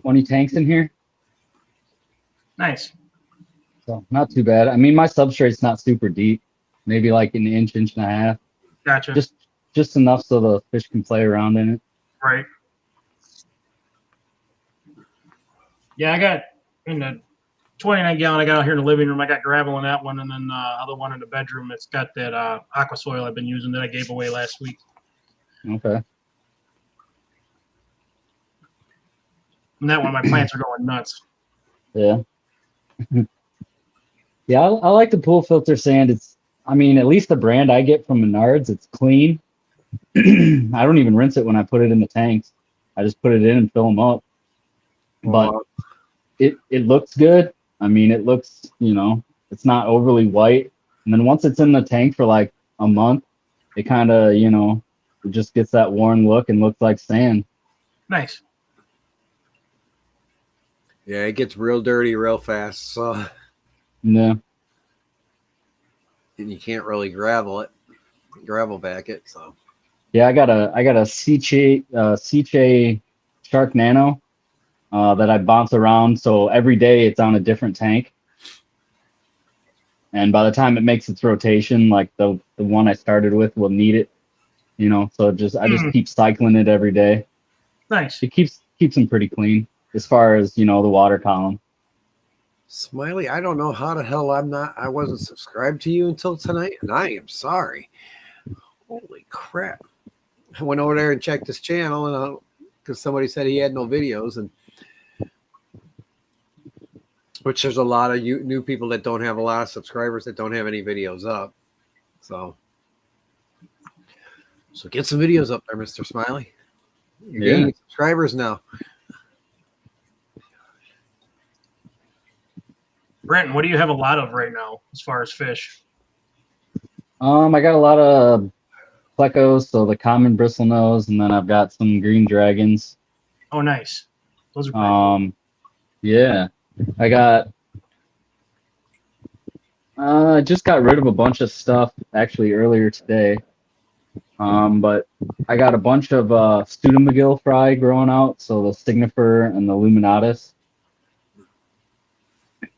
20 tanks in here. Nice. So not too bad. I mean, my substrate's not super deep. Maybe like an inch and a half. Gotcha. Just enough so the fish can play around in it. Right. Yeah, I got in the 29 gallon I got out here in the living room. I got gravel in that one, and then the other one in the bedroom. It's got that aqua soil I've been using that I gave away last week. Okay. And that one, my plants are going nuts. Yeah. Yeah, I like the pool filter sand. I mean, at least the brand I get from Menards, it's clean. I don't even rinse it when I put it in the tanks. I just put it in and fill them up. But it looks good. I mean, it looks, it's not overly white. And then once it's in the tank for like a month, it kind of, it just gets that worn look and looks like sand. Nice. Yeah, it gets real dirty real fast. So Yeah. and you can't really gravel back it. So Yeah, I got a Seche Shark Nano that I bounce around. So every day it's on a different tank. And by the time it makes its rotation, like the one I started with will need it, so I just keep cycling it every day. Nice. It keeps them pretty clean as far as, the water column. Smiley, I don't know how the hell I wasn't subscribed to you until tonight, and I am sorry. Holy crap. I went over there and checked his channel, and because somebody said he had no videos, and which there's a lot of new people that don't have a lot of subscribers that don't have any videos up. So get some videos up there, Mr. Smiley. You're gaining subscribers now. Brenton, what do you have a lot of right now as far as fish? I got a lot of plecos, so the common bristlenose, and then I've got some green dragons. Oh, nice. Those are pretty cool. Yeah. I just got rid of a bunch of stuff actually earlier today. But I got a bunch of Studamagill fry growing out, so the Signifer and the Luminatus.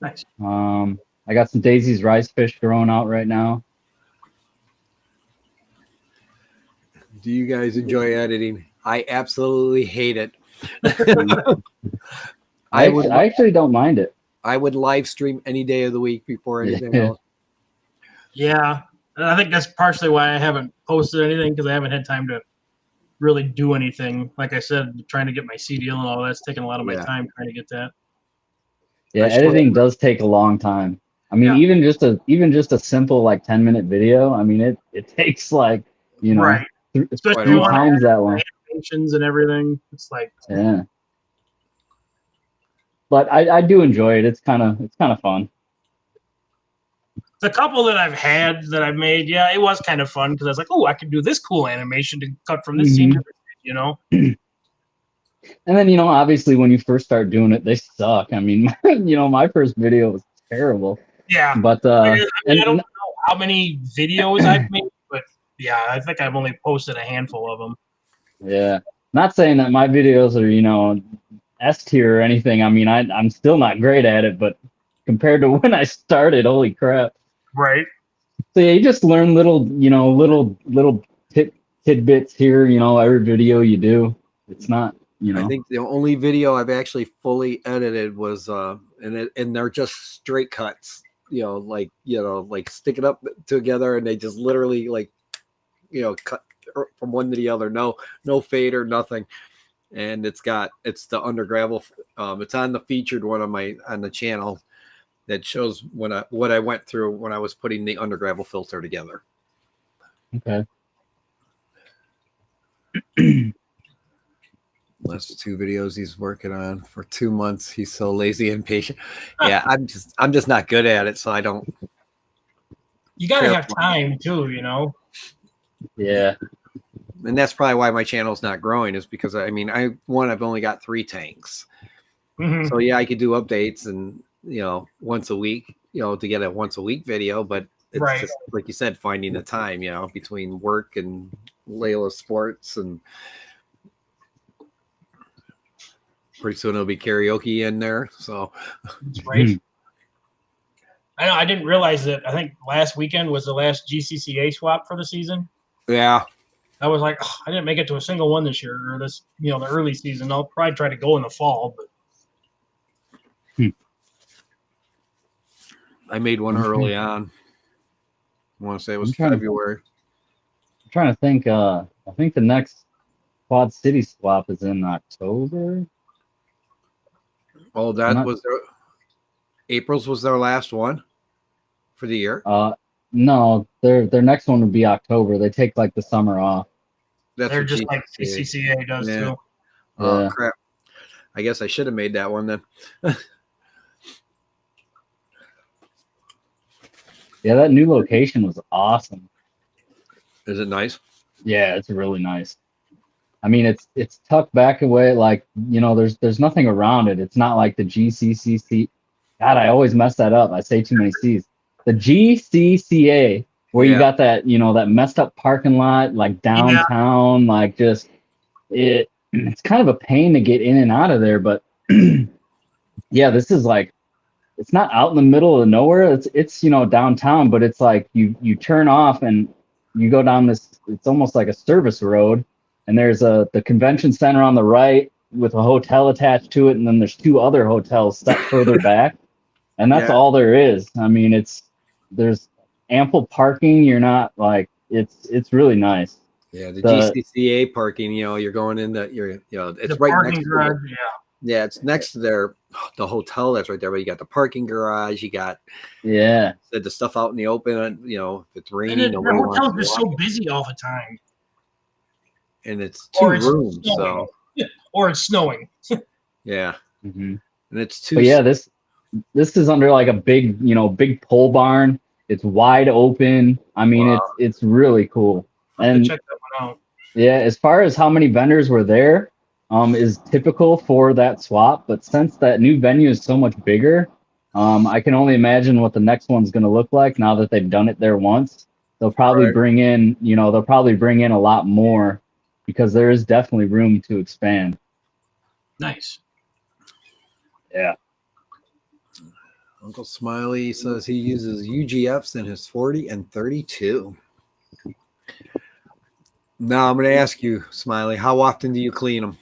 Nice. I got some Daisy's rice fish growing out right now. Do you guys enjoy editing? I absolutely hate it. I actually don't mind it. I would live stream any day of the week before anything else. Yeah. And I think that's partially why I haven't posted anything, because I haven't had time to really do anything. Like I said, trying to get my CDL and all that's taking a lot of my time trying to get that. Yeah, editing does take a long time. I mean, even just a simple like 10-minute video. I mean, it takes like right. Especially 3 times that long. Animations and everything. It's like but I do enjoy it. It's kind of fun. The couple that I've had that I've made, yeah, it was kind of fun because I was like, oh, I could do this cool animation to cut from this scene to this, you know. And then, obviously when you first start doing it, they suck. I mean, my first video was terrible. Yeah. But I don't know how many videos I've made, but yeah, I think I've only posted a handful of them. Yeah. Not saying that my videos are, S tier or anything. I mean, I'm still not great at it, but compared to when I started, holy crap. Right. So yeah, you just learn little tidbits here, every video you do. It's not, I think the only video I've actually fully edited was and they're just straight cuts, like stick it up together and they just literally cut from one to the other, no fade or nothing. And it's the under gravel. It's on the featured one on the channel that shows what I went through when I was putting the under gravel filter together. Okay. Last 2 videos he's working on for 2 months. He's so lazy and patient. Yeah, I'm just not good at it, so I don't. You gotta have time too, Yeah. And that's probably why my channel's not growing, is because I've only got 3 tanks. Mm-hmm. So yeah, I could do updates and once a week, to get a once a week video, but it's just like you said, finding the time, between work and Layla sports, and pretty soon it'll be karaoke in there. So that's right. I know. I didn't realize that. I think last weekend was the last GCCA swap for the season. Yeah. I was like, I didn't make it to a single one this year, or this, the early season. I'll probably try to go in the fall, but I made one early on. I want to say it was February. I'm trying to think. I think the next Quad City swap is in October. Oh, was their April's was their last one for the year. No, their next one would be October. They take like the summer off. They're just like GCCA does too. Oh crap! I guess I should have made that one then. Yeah, that new location was awesome. Is it nice? Yeah, it's really nice. I mean, it's tucked back away, like there's nothing around it. It's not like the GCCC. God, I always mess that up. I say too many C's. The GCCA, where you got that that messed up parking lot, like downtown, like just it's kind of a pain to get in and out of there. But yeah, this is like, it's not out in the middle of nowhere. It's downtown, but it's like you turn off and you go down this. It's almost like a service road, and there's the convention center on the right with a hotel attached to it, and then there's 2 other hotels set further back, and that's all there is. I mean, there's ample parking. You're not like it's really nice. Yeah, the GCCA parking. You're going in it's the right parking next garage. to Yeah, it's next to the hotel that's right there. But you got the parking garage. You got the stuff out in the open. If it's raining, the hotel's just so busy all the time. And it's 2 rooms, so or it's snowing. Yeah, mm-hmm. And it's 2. But yeah, this is under like a big big pole barn. It's wide open. I mean, it's really cool. And check that one out. Yeah, as far as how many vendors were there, is typical for that swap. But since that new venue is so much bigger, I can only imagine what the next one's going to look like now that they've done it there once. They'll probably bring in, a lot more, because there is definitely room to expand. Nice. Yeah. Uncle Smiley says he uses UGFs in his 40 and 32. Now I'm going to ask you, Smiley, how often do you clean them?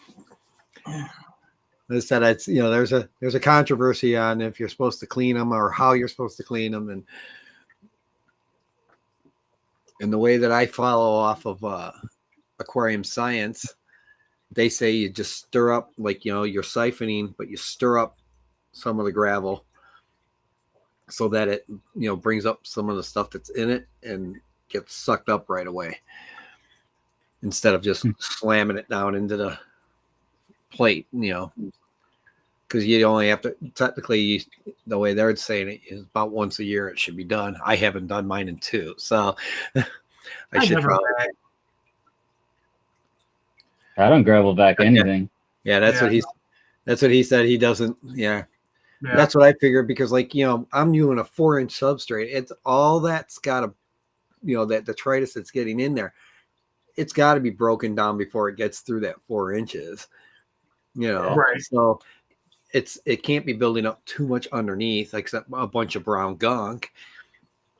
I said it's there's a controversy on if you're supposed to clean them or how you're supposed to clean them, and the way that I follow off of aquarium science, they say you just stir up, like you're siphoning, but you stir up some of the gravel so that it brings up some of the stuff that's in it and gets sucked up right away, instead of just slamming it down into the plate, because you only have to technically, the way they're saying it is about once a year it should be done. I haven't done mine in 2, so I should never probably. vac. I don't gravel vac anything. Yeah, that's Yeah. what he said. He doesn't. Yeah. Yeah. That's what I figured, because like, I'm using a 4-inch substrate. It's all that's got to, that detritus that's getting in there, it's got to be broken down before it gets through that 4 inches, Right. So it can't be building up too much underneath, except a bunch of brown gunk,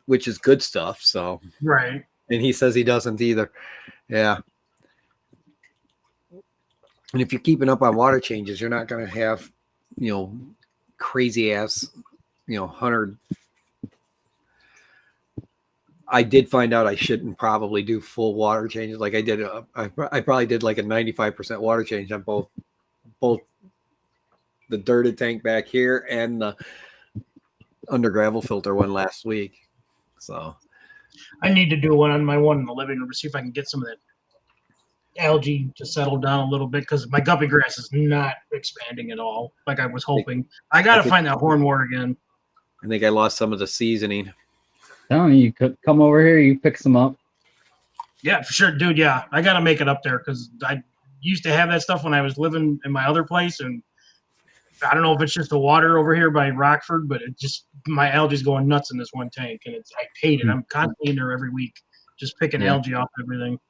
which is good stuff. So, Right. and he says he doesn't either. Yeah. And if you're keeping up on water changes, you're not going to have, crazy ass, 100. I did find out I shouldn't probably do full water changes. Like I did, I probably did like a 95% water change on both the dirted tank back here and the under gravel filter one last week. So I need to do one on my one in the living room to see if I can get some of that algae to settle down a little bit, because my guppy grass is not expanding at all like I was hoping. I got to find that hornwort again. I think I lost some of the seasoning. Telling you could come over here, you pick some up. Yeah, for sure, dude. Yeah, I got to make it up there, because I used to have that stuff when I was living in my other place, and I don't know if it's just the water over here by Rockford, but it just, my algae's going nuts in this one tank, and I hate it. I'm constantly in there every week just picking algae off everything.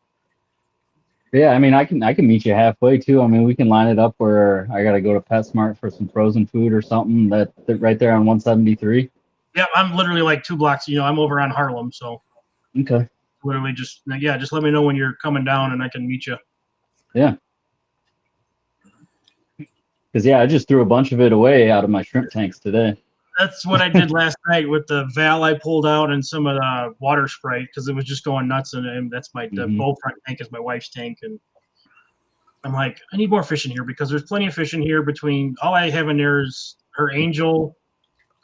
Yeah, I mean, I can meet you halfway too. I mean, we can line it up where I got to go to PetSmart for some frozen food or something. That right there on 173. Yeah, I'm literally like 2 blocks. I'm over on Harlem, so Okay. literally just let me know when you're coming down, and I can meet you. Yeah. Because I just threw a bunch of it away out of my shrimp tanks today. That's what I did last night with the valve I pulled out and some of the water spray, because it was just going nuts. And that's the bow front tank is my wife's tank. And I'm like, I need more fish in here, because there's plenty of fish in here. Between all I have in there is her angel,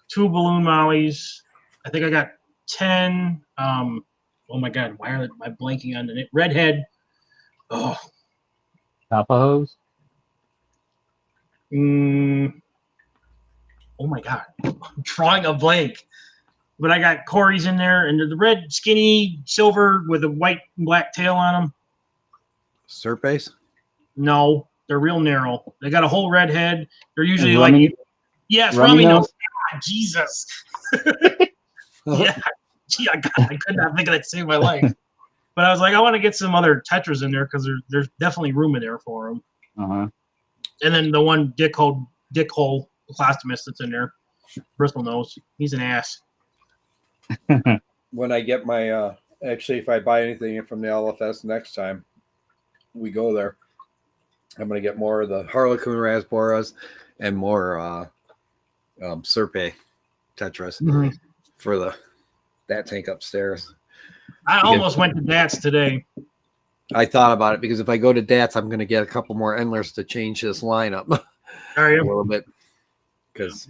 2 balloon mollies. I think I got 10. Oh my God, why am I blanking on the name? Redhead. Oh. Tapajos? Oh my God, I'm drawing a blank. But I got Corey's in there, and they're the red, skinny, silver with a white and black tail on them. Surface? No, they're real narrow. They got a whole red head. They're usually yes, rummy rummy nose. nose. God, Jesus. Yeah, gee, I could not think of that to save my life. But I was like, I want to get some other tetras in there, because there's definitely room in there for them. And then the one dick hole Clostomus that's in there, bristle nose. He's an ass. When I get my actually, if I buy anything from the LFS next time we go there, I'm going to get more of the Harlequin Rasboras and more Serpe tetras for that tank upstairs. I almost went to Dats today. I thought about it, because if I go to Dats, I'm going to get a couple more endlers to change this lineup Are a you? little bit, because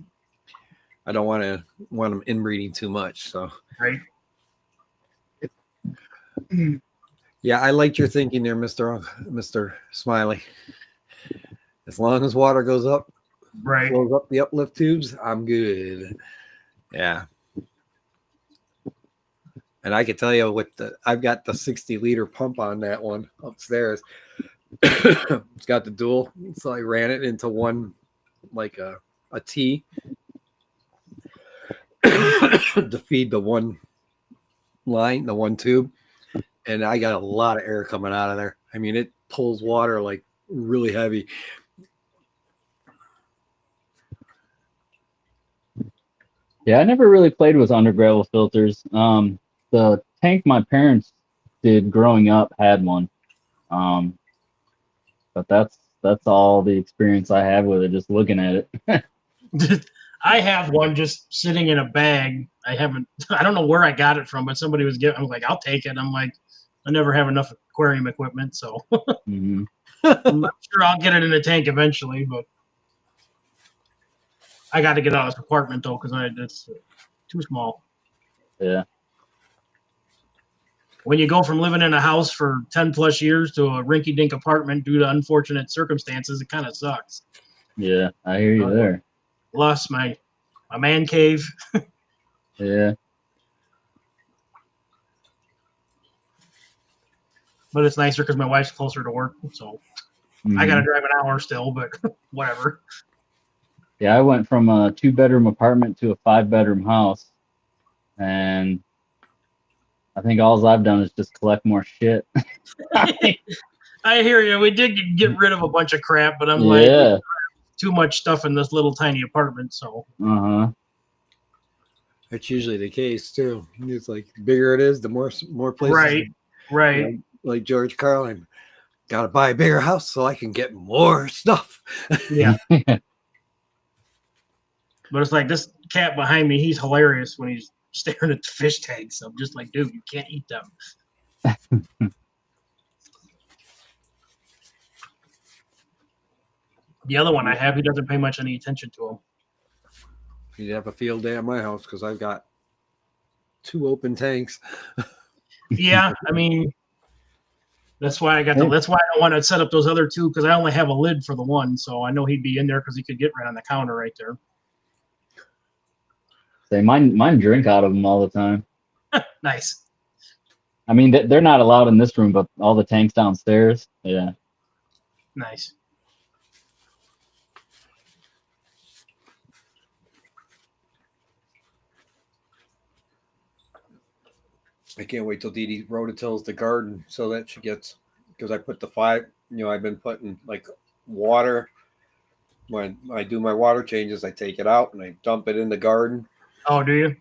I don't want them inbreeding too much. So Right. yeah, I liked your thinking there, Mr. Smiley. As long as water goes up, Right. flows up the uplift tubes, I'm good. Yeah. And I can tell you I've got the 60-liter pump on that one upstairs. It's got the dual, so I ran it into one, like a T, to feed the one line, the one tube, and I got a lot of air coming out of there. I mean, it pulls water like really heavy. Yeah, I never really played with under gravel filters. The tank my parents did growing up had one. But that's all the experience I have with it, just looking at it. I have one just sitting in a bag. I don't know where I got it from, but somebody was giving. I was like, I'll take it. I'm like, I never have enough aquarium equipment, so I'm not sure I'll get it in a tank eventually, but I got to get out of this apartment though, because it's too small. Yeah. When you go from living in a house for 10 plus years to a rinky-dink apartment due to unfortunate circumstances, it kind of sucks. Yeah, I hear you there. Plus my man cave. Yeah. But it's nicer because my wife's closer to work, so I got to Mhm. drive an hour still, but whatever. Yeah, I went from a 2-bedroom apartment to a 5-bedroom house, and I think all I've done is just collect more shit. I hear you. We did get rid of a bunch of crap, but I'm like, Yeah. too much stuff in this little tiny apartment. So Uh-huh. That's usually the case too. It's like the bigger it is, the more places. right, right. You know, like George Carlin, got to buy a bigger house so I can get more stuff. Yeah. But it's like this cat behind me. He's hilarious when he's staring at the fish tanks. I'm just like, dude, you can't eat them. The other one I have, he doesn't pay much any attention to him. You'd have a field day at my house because I've got 2 open tanks. Yeah, I mean, that's why I got the. That's why I don't want to set up those other 2 because I only have a lid for the one, so I know he'd be in there because he could get right on the counter right there. Say mine drink out of them all the time. Nice. I mean, they're not allowed in this room, but all the tanks downstairs. Yeah. Nice. I can't wait till Dee Dee rototills the garden so that she gets, because I put the 5, I've been putting like water. When I do my water changes, I take it out and I dump it in the garden. Oh, do you?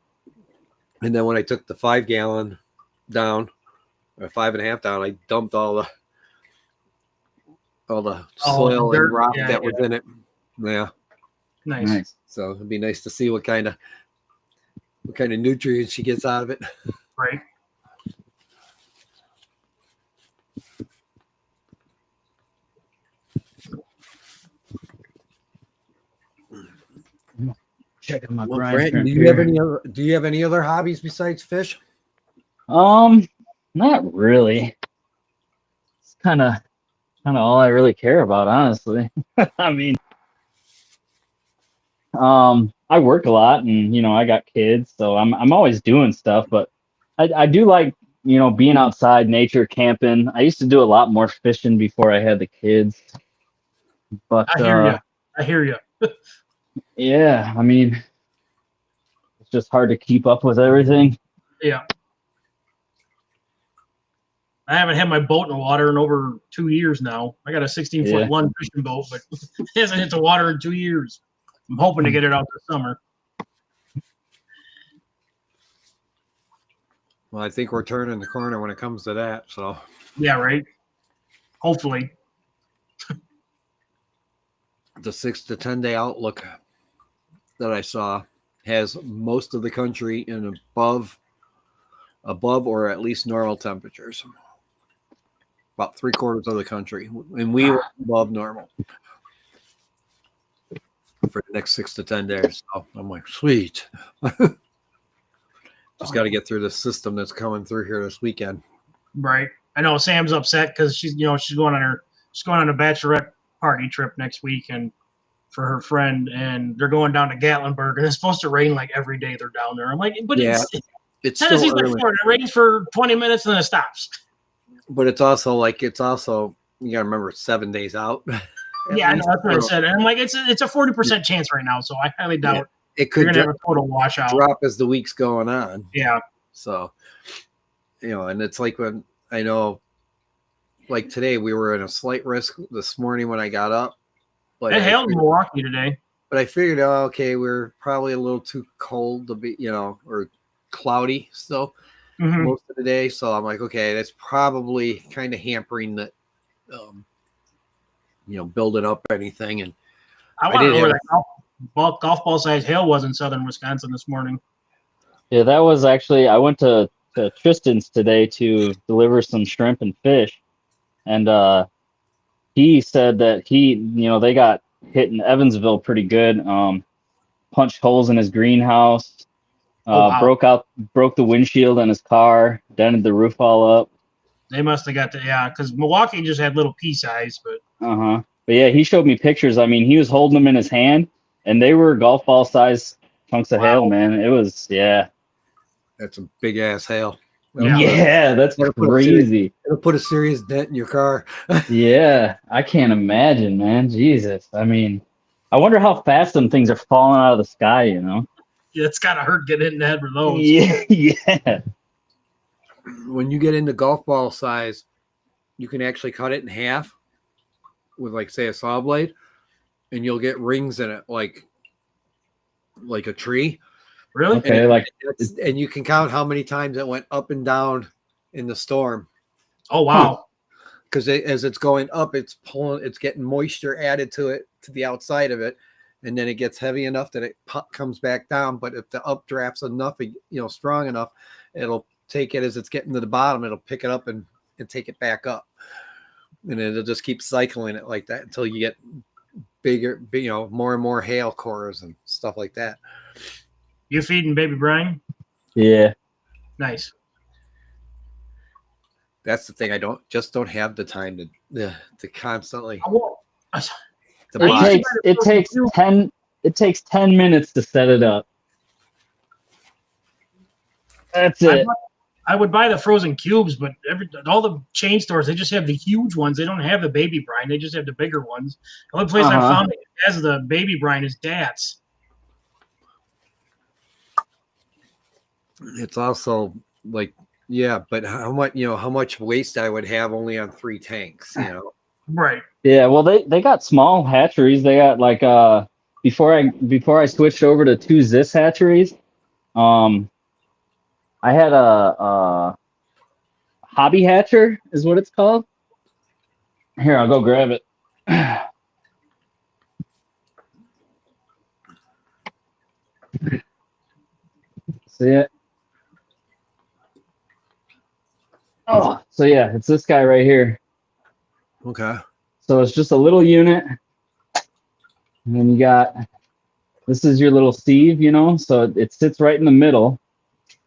And then when I took the 5-gallon down, or 5.5 down, I dumped all the soil dirt. and rock Yeah, that was in it. Yeah. Nice. So it'd be nice to see what kind of nutrients she gets out of it. Right. Checking my Well, brine Brent, shrimp do you have any other hobbies besides fish? Not really. It's kind of all I really care about, honestly. I mean, I work a lot, and I got kids, so I'm always doing stuff. But I do like being outside, nature, camping. I used to do a lot more fishing before I had the kids. But I hear you. yeah, I mean, it's just hard to keep up with everything. Yeah. I haven't had my boat in the water in over 2 years now. I got a 16-foot Lund fishing boat, but it hasn't hit the water in 2 years. I'm hoping to get it out this summer. Well, I think we're turning the corner when it comes to that. So yeah, right. Hopefully. The 6 to 10 day outlook that I saw has most of the country in above or at least normal temperatures. About 3/4 of the country, and we were above normal for the next 6 to 10 days. So I'm like, sweet. Just got to get through the system that's coming through here this weekend. Right. I know Sam's upset because she's going on a bachelorette party trip next week and for her friend, and they're going down to Gatlinburg, and it's supposed to rain like every day they're down there. I'm like, but yeah, it's still Tennessee's like early. Florida. It rains for 20 minutes and then it stops. But it's also you gotta remember it's 7 days out. Yeah, I know, that's what I said. And I'm like, it's a 40% chance right now, so I highly doubt it could you're gonna have a total washout. Drop as the week's going on. Yeah. So, and it's like when I know, like today we were in a slight risk this morning when I got up. But it hailed in Milwaukee today. But I figured, okay, we're probably a little too cold to be, or cloudy still most of the day. So I'm like, okay, that's probably kind of hampering that, building up anything. And I want to know where that golf ball size hail was in southern Wisconsin this morning. Yeah, that was actually, I went to Tristan's today to deliver some shrimp and fish. And he said that they got hit in Evansville pretty good. Punched holes in his greenhouse, broke the windshield on his car, dented the roof all up. They must have got because Milwaukee just had little pea size, but But yeah, he showed me pictures. I mean, he was holding them in his hand, and they were golf ball size chunks of hail, man. It was, yeah. That's a big ass hail. Yeah, that's crazy. It'll put a serious dent in your car. Yeah, I can't imagine, man. Jesus. I mean, I wonder how fast them things are falling out of the sky, you know? Yeah, it's gotta hurt getting hit in the head with those. Yeah, yeah. When you get into golf ball size, you can actually cut it in half with, like, say, a saw blade, and you'll get rings in it, like a tree. Really? Okay, And you can count how many times it went up and down in the storm. Oh wow. Because as it's going up, it's getting moisture added to it, to the outside of it, and then it gets heavy enough that it comes back down. But if the updraft's enough, strong enough, it'll take it as it's getting to the bottom. It'll pick it up and take it back up, and it'll just keep cycling it like that until you get bigger, more and more hail cores and stuff like that. You feeding baby Brian? Yeah. Nice. That's the thing. I don't have the time to constantly. It takes 10 minutes to set it up. That's it. I would buy the frozen cubes, but all the chain stores, they just have the huge ones. They don't have the baby brine. They just have the bigger ones. The only place I found that has the baby brine is Dad's. It's also like, yeah, but how much waste I would have only on 3 tanks, Right. Yeah, well, they got small hatcheries. They got like before I switched over to 2 Zis hatcheries, I had a hobby hatcher is what it's called. Here, I'll go grab it. See it? Oh, so yeah, it's this guy right here. Okay. So it's just a little unit. And then you got, this is your little sieve, so it sits right in the middle.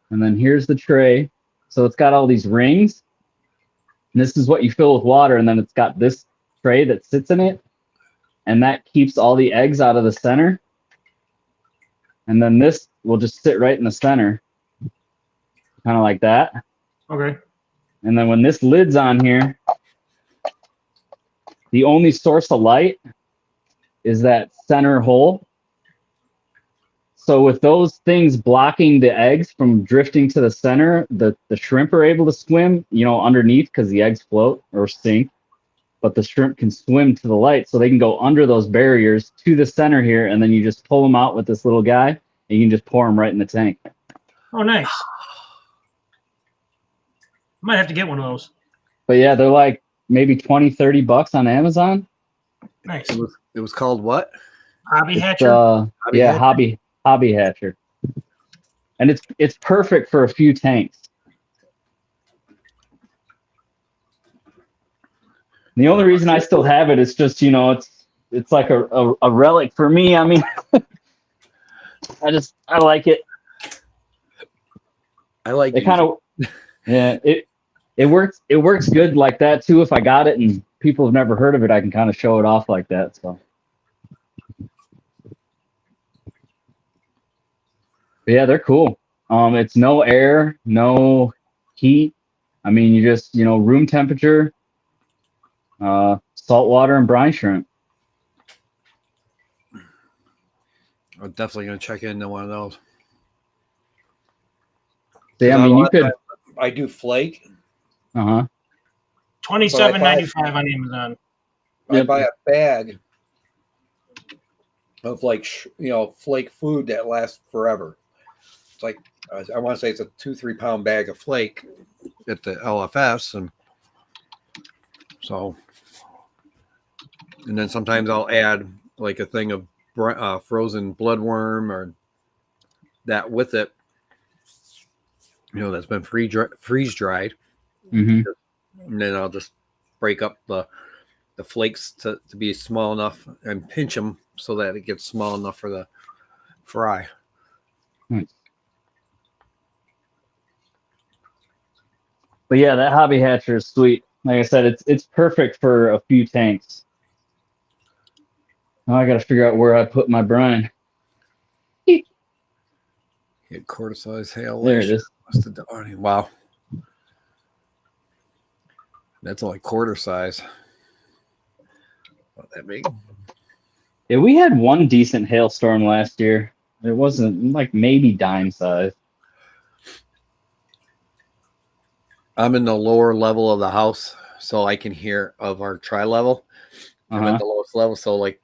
And then here's the tray. So it's got all these rings. And this is what you fill with water. And then it's got this tray that sits in it. And that keeps all the eggs out of the center. And then this will just sit right in the center. Kind of like that. Okay. And then when this lid's on here, the only source of light is that center hole. So with those things blocking the eggs from drifting to the center, the shrimp are able to swim, underneath because the eggs float or sink. But the shrimp can swim to the light, so they can go under those barriers to the center here, and then you just pull them out with this little guy, and you can just pour them right in the tank. Oh, nice. Might have to get one of those. But yeah, they're like maybe $20-$30 on Amazon. Nice. It was called what? Hobby hatcher. Hobby hatcher. And it's perfect for a few tanks. The only reason I still have it is just, it's like a relic for me. I mean, I like it. I like it kind of, yeah, it works good like that too. If I got it and people have never heard of it, I can kind of show it off like that. So, but yeah, they're cool. It's no air, no heat. I mean, you just, room temperature, salt water and brine shrimp. I'm definitely going to check into one of those. Yeah, I mean, you could. I do flake. $27.95 on Amazon. I buy a bag of flake food that lasts forever. It's like, I want to say it's a 2-3 pound bag of flake at the LFS, and so, and then sometimes I'll add like a thing of frozen bloodworm or that with it. That's been freeze dried. Mm-hmm. And then I'll just break up the flakes to be small enough and pinch them so that it gets small enough for the fry. Nice. But yeah, that hobby hatcher is sweet. Like I said, it's perfect for a few tanks. Now I got to figure out where I put my brine. Get quarter size hail. There it is. Wow. That's only quarter size. Not that big. Yeah, we had one decent hailstorm last year. It wasn't like maybe dime size. I'm in the lower level of the house, so I can hear of our tri-level. I'm at the lowest level, so like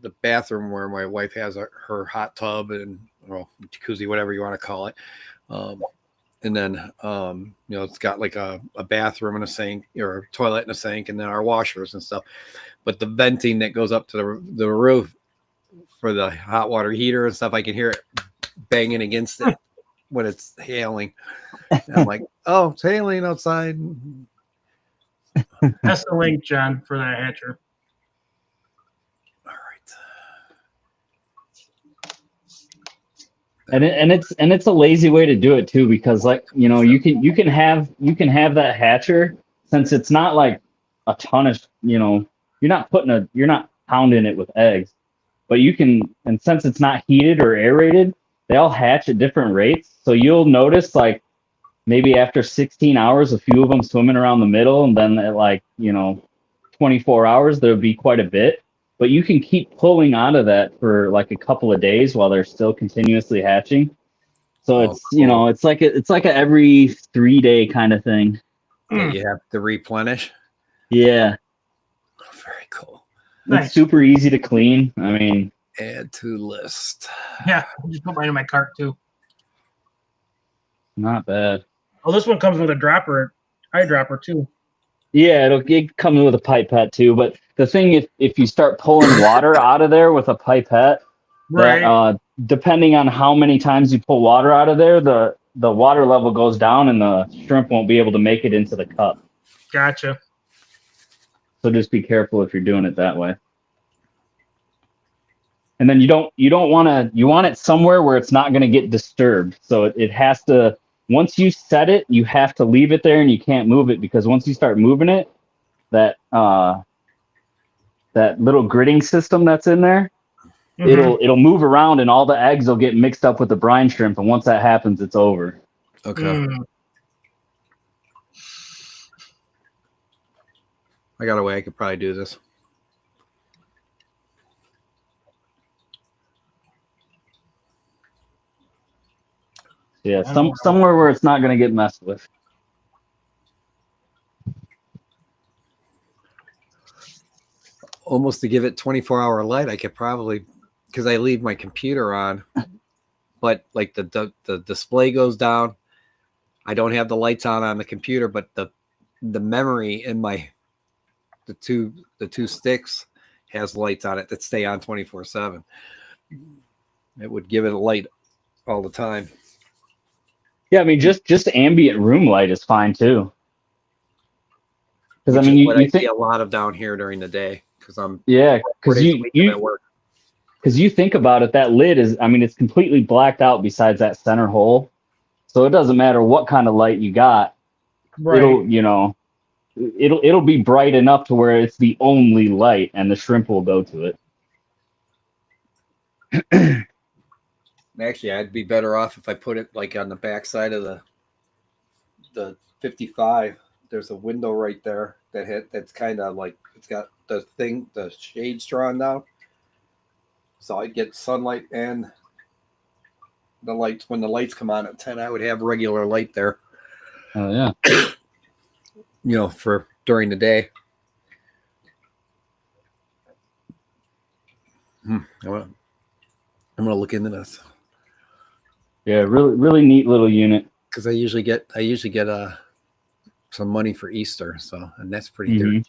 the bathroom where my wife has her hot tub and jacuzzi, whatever you want to call it. And then, it's got like a bathroom and a sink, or a toilet and a sink, and then our washers and stuff. But the venting that goes up to the roof for the hot water heater and stuff, I can hear it banging against it when it's hailing. And I'm like, oh, it's hailing outside. That's the link, John, for that hatcher. All right. And it's a lazy way to do it too, because like, you can have that hatcher, since it's not like a ton of, you're not pounding it with eggs, but you can, and since it's not heated or aerated, they all hatch at different rates. So you'll notice like maybe after 16 hours, a few of them swimming around the middle, and then at like, 24 hours, there'll be quite a bit. But you can keep pulling out of that for like a couple of days while they're still continuously hatching. So it's, cool. it's like a every 3-day kind of thing. Yeah, you have to replenish. Yeah. Very cool. Nice. It's super easy to clean. I mean, Add to list. Yeah, I just put mine in my cart too. not bad. Oh, this one comes with a eyedropper too. Yeah, it'll come with a pipette too. But the thing, if you start pulling water out of there with a pipette, Right. that, depending on how many times you pull water out of there, the water level goes down and the shrimp won't be able to make it into the cup. Gotcha. So just be careful if you're doing it that way. And then you want it somewhere where it's not going to get disturbed. So it has to, once you set it, you have to leave it there and you can't move it, because once you start moving it, that little gridding system that's in there, it'll move around and all the eggs will get mixed up with the brine shrimp. And once that happens, it's over. Okay. I got a way I could probably do this. Yeah, somewhere where it's not going to get messed with. Almost to give it 24-hour light, I could probably, because I leave my computer on, but like the display goes down. I don't have the lights on the computer, but the memory in the two sticks has lights on it that stay on 24/7. It would give it a light all the time. Yeah, I mean, just ambient room light is fine too. Because I mean, I you think see a lot of down here during the day because I'm because you think about it, that lid is, I mean, it's completely blacked out besides that center hole, so it doesn't matter what kind of light you got. Right. It'll be bright enough to where it's the only light, and the shrimp will go to it. Actually, I'd be better off if I put it like on the back side of the 55. There's a window right there that's kind of like, it's got the shades drawn down, so I get sunlight and the lights. When the lights come on at 10, I would have regular light there. Oh yeah. For during the day. I'm gonna look into this. Yeah, really neat little unit. Because I usually get some money for Easter, and that's pretty good.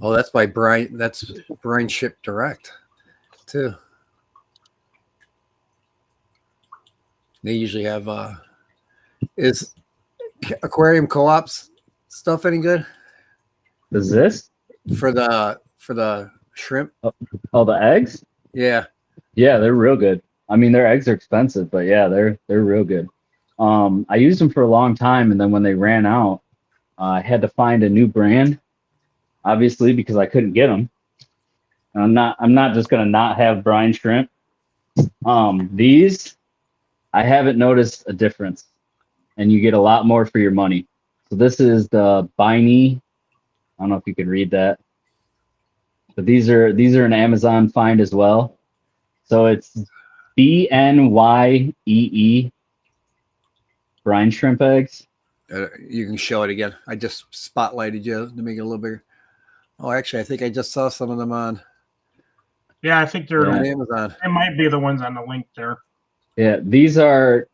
Oh, that's by Brian. That's Brian Ship Direct, too. They usually have. Is Aquarium Co-op's stuff any good? Is this for the shrimp? Oh, the eggs? Yeah. Yeah, they're real good. I mean, their eggs are expensive, but yeah, they're real good. I used them for a long time, and then when they ran out, I had to find a new brand. obviously, because I couldn't get them. I'm not just gonna not have brine shrimp. These, I haven't noticed a difference, and you get a lot more for your money. So this is the Biney. I don't know if you can read that, but these are an Amazon find as well. So it's BNYEE brine shrimp eggs. You can show it again. I just spotlighted you to make it a little bigger. Oh, actually, I think I just saw some of them on Yeah, I think they're Amazon. they might be the ones on the link there. Yeah, these are.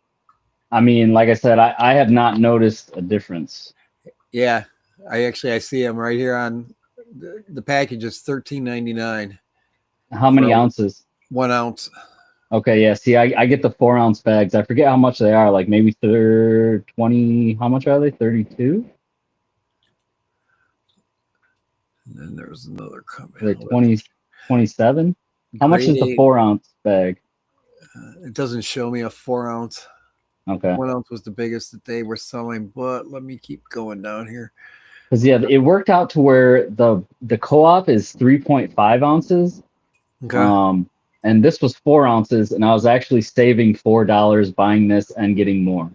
I mean, like I said, I have not noticed a difference. Yeah, I see them right here on the package. Is $13.99. How many ounces? 1 ounce. Okay, yeah. See, I get the 4 ounce bags. I forget how much they are. Like maybe 20. How much are they? 32. And then there's another company. Are they 20, 27? How much is the 4 ounce bag? It doesn't show me a 4 ounce. Okay. 1 ounce was the biggest that they were selling, but let me keep going down here. Because yeah, it worked out to where the co-op is 3.5 ounces. Okay. And this was 4 ounces, and I was actually saving $4 buying this and getting more.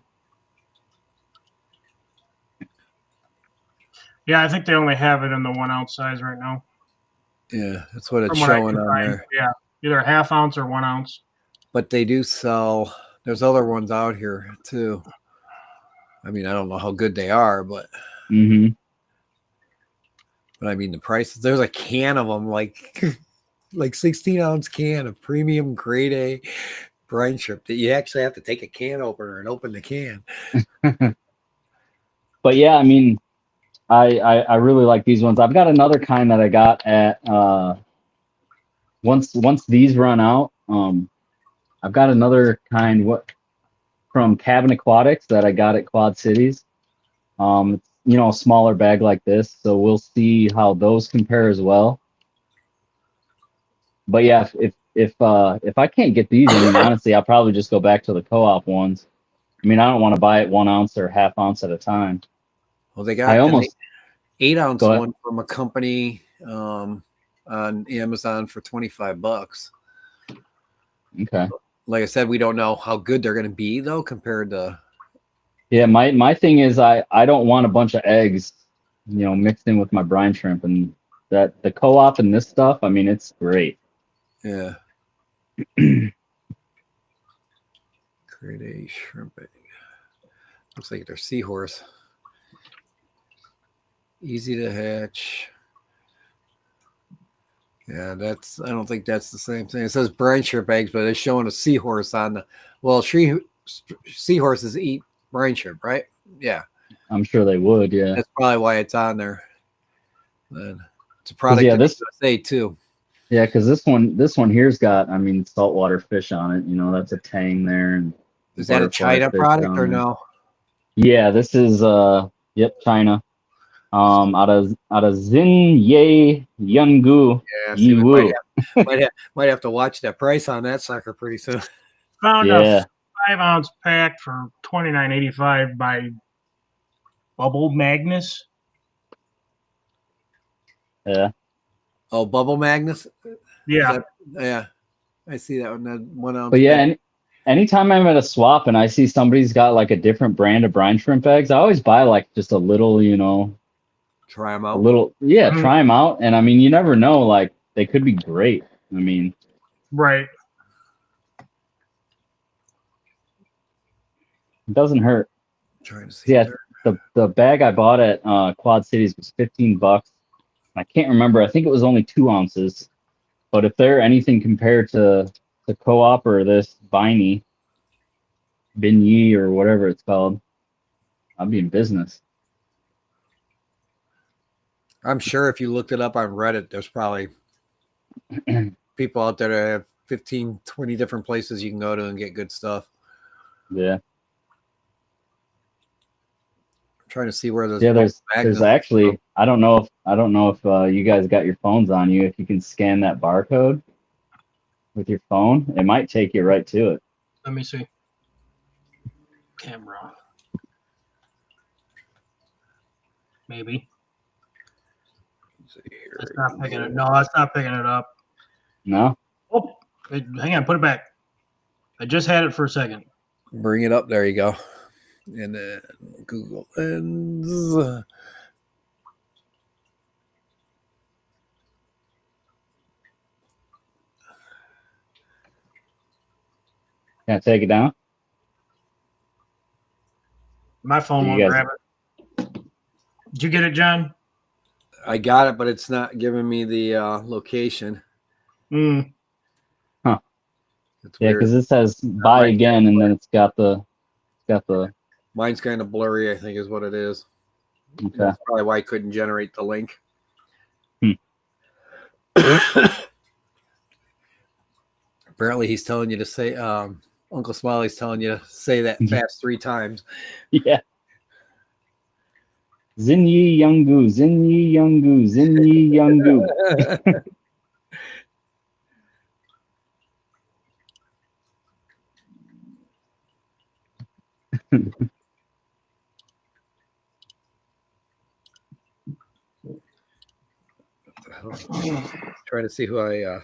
Yeah, I think they only have it in the 1 ounce size right now. Yeah, that's what it's From what I showing can on find. there. Yeah, either a half ounce or 1 ounce. But they do sell. There's other ones out here too. I mean, I don't know how good they are, but Mm-hmm. but I mean the prices. There's a can of them, like 16-ounce can of premium grade A brine shrimp that you actually have to take a can opener and open the can. But yeah, I mean, I really like these ones. I've got another kind that I got at once these run out. I've got another kind from Cabin Aquatics that I got at Quad Cities. It's, a smaller bag like this, so we'll see how those compare as well. But yeah, if I can't get these, I mean, honestly, I'll probably just go back to the co-op ones. I mean, I don't want to buy it 1 ounce or half ounce at a time. Well, they got an 8-ounce Go ahead. one from a company on Amazon for $25. Okay. Like I said, we don't know how good they're going to be though compared to. Yeah, my thing is I don't want a bunch of eggs, mixed in with my brine shrimp, and that the co-op and this stuff, I mean, it's great. Yeah. Grade A shrimp egg. Looks like they're seahorse. Easy to hatch. Yeah, I don't think that's the same thing. It says brine shrimp eggs, but it's showing a seahorse on the. Well, seahorses eat brine shrimp, right? Yeah. I'm sure they would. Yeah. That's probably why it's on there. Then it's a product yeah, of this USA too. Yeah, because this one here's got, I mean, saltwater fish on it. That's a tang there. And is that a China product or no? Yeah, this is yep, China. Out of Xinye Yungu. Yeah, see, we might have to watch that price on that sucker pretty soon. Found a 5 ounce pack for $29.85 by Bubble Magnus. Yeah. Oh, Bubble Magnus? Yeah. Yeah. I see that one. That 1 ounce. But yeah, anytime I'm at a swap and I see somebody's got like a different brand of brine shrimp eggs, I always buy like just a little, try them out. A little, yeah, try them out. And I mean, you never know, like they could be great. I mean, right. It doesn't hurt. I'm trying to see. Yeah, the bag I bought at Quad Cities was $15. I can't remember. I think it was only 2 ounces. But if they're anything compared to the co-op or this Biney or whatever it's called, I'll be in business. I'm sure if you looked it up on Reddit, there's probably people out there that have 15, 20 different places you can go to and get good stuff. Yeah. I'm trying to see where those. Yeah, there's actually, I don't know if you guys got your phones on you. If you can scan that barcode with your phone, it might take you right to it. Let me see. Camera. Maybe. see here. It's not picking it. No, it's not picking it up. No. Oh, hang on. Put it back. I just had it for a second. Bring it up. There you go. And then Google Lens. Can I take it down? My phone You won't guys- grab it. Did you get it, John? I got it, but it's not giving me the location. Mm. It's Yeah, weird. because it says buy right again, and then it's got the Mine's kind of blurry, I think is what it is. okay. That's probably why I couldn't generate the link. Apparently he's telling you to say Uncle Smiley's telling you to say that fast 3 times. Yeah. Zin Yi Youngu, Zin Yi Youngu, Zin Yi Youngu. Trying to see who I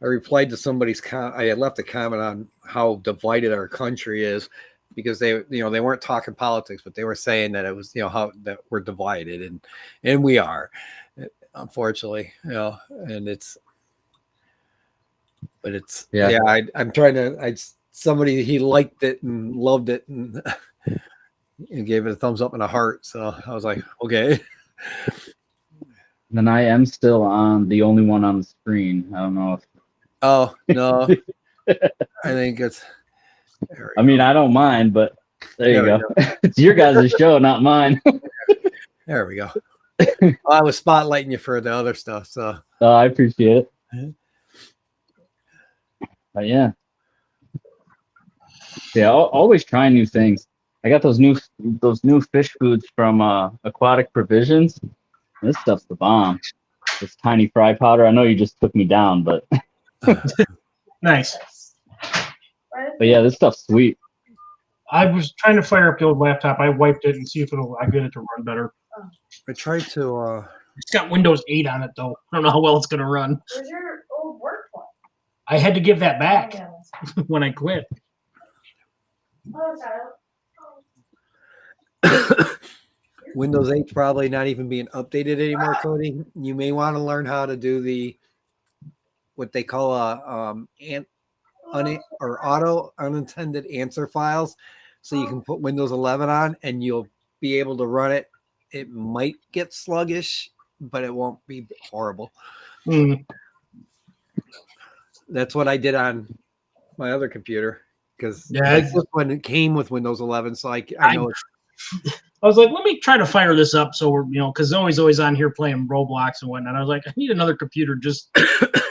replied to somebody's I had left a comment on how divided our country is, because they weren't talking politics, but they were saying that it was how that we're divided, and we are, unfortunately, and it's I'm trying to somebody, he liked it and loved it and gave it a thumbs up and a heart, so I was like, okay. Then I am still on the only one on the screen. I don't know if. Oh no, I think it's. I mean, I don't mind, but there you go. It's your guys' show, not mine. There we go. I was spotlighting you for the other stuff, so. I appreciate it. But yeah, always trying new things. I got those new fish foods from Aquatic Provisions. This stuff's the bomb. This tiny fry powder. I know you just took me down, but Nice. but yeah, this stuff's sweet. I was trying to fire up the old laptop. I wiped it and see if I get it to run better. I tried to. It's got Windows 8 on it, though. I don't know how well it's going to run. Where's your old work one? I had to give that back Oh, when I quit. it's out. Windows 8's probably not even being updated anymore, Cody. You may want to learn how to do what they call auto unintended answer files, so you can put Windows 11 on and you'll be able to run it. It might get sluggish, but it won't be horrible. Mm. That's what I did on my other computer, because Yeah, this one came with Windows 11, so I know it's. I was like, let me try to fire this up so we're, because Zoe's always on here playing Roblox and whatnot. I was like, I need another computer just to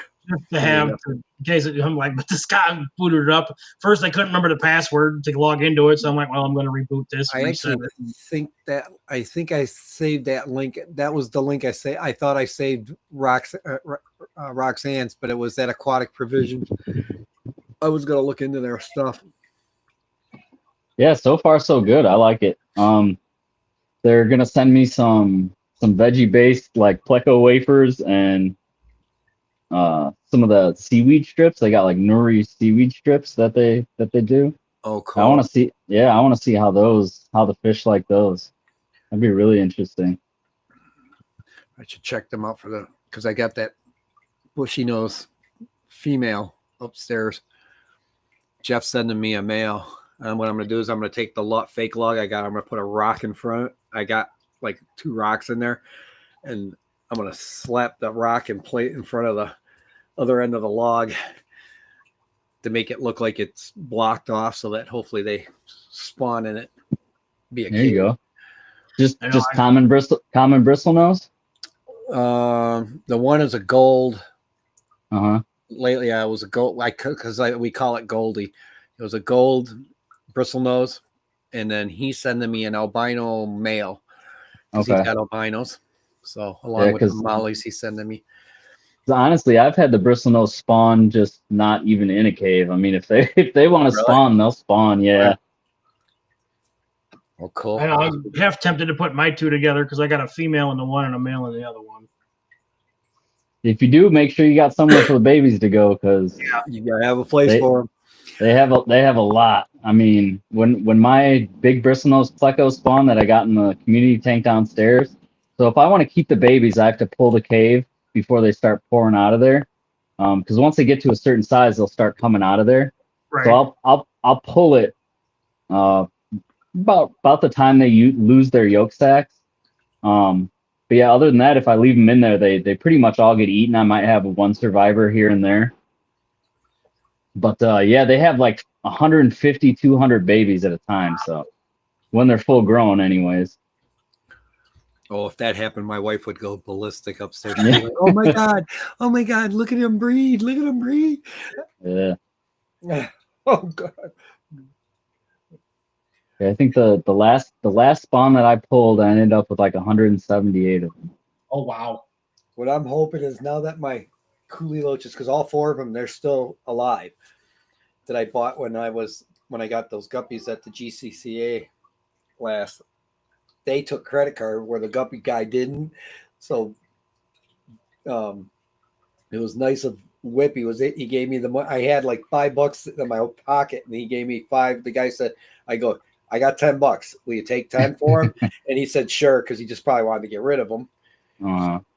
have, in case I'm like, but this guy booted it up. First, I couldn't remember the password to log into it, so I'm like, well, I'm going to reboot this. I actually think I saved that link. That was the link I thought I saved Roxanne's, but it was that Aquatic Provision. I was going to look into their stuff. Yeah, so far so good. I like it. They're gonna send me some veggie based like Pleco wafers and some of the seaweed strips. They got like nori seaweed strips that they do. Oh, cool. I want to see. Yeah, I want to see how the fish like those. That'd be really interesting. I should check them out because I got that bushy nose female upstairs. Jeff's sending me a male. And what I'm going to do is I'm going to take the fake log I got. I'm going to put a rock in front. I got like 2 rocks in there. And I'm going to slap the rock and plate in front of the other end of the log to make it look like it's blocked off, so that hopefully they spawn in it. There you go. Just common bristle nose? The one is a gold. Uh-huh. Lately, I was a gold, because we call it Goldie. It was a gold bristle nose, and then he's sending me an albino male because he's got albinos. So along with the mollies he's sending me. Honestly, I've had the bristle nose spawn just not even in a cave. I mean, if they want to spawn, they'll spawn. Yeah. Oh, cool. I'm half tempted to put my 2 together because I got a female in the one and a male in the other one. if you do, make sure you got somewhere for the babies to go, because You gotta have a place They- for them. they have a lot. I mean, when my big bristlenose pleco spawn that I got in the community tank downstairs. So if I want to keep the babies, I have to pull the cave before they start pouring out of there. Because once they get to a certain size, they'll start coming out of there. Right. So I'll pull it about the time they lose their yolk sacs. But yeah, other than that, if I leave them in there, they pretty much all get eaten. I might have one survivor here and there. But yeah, they have like 150, 200 babies at a time. So when they're full grown, anyways. Oh, if that happened, my wife would go ballistic upstairs. Yeah. Like, oh my God, look at him breed. Look at him breed. Yeah. Oh God. I think the last spawn that I pulled, I ended up with like 178 of them. Oh wow. What I'm hoping is now that my coolie loaches, because all 4 of them, they're still alive, that I bought when I got those guppies at the GCCA last. They took credit card where the guppy guy didn't. So it was nice of Whippy. He gave me the money. I had like $5 in my pocket, and he gave me 5. The guy said, I got $10. Will you take 10 for him? And he said, sure, because he just probably wanted to get rid of them.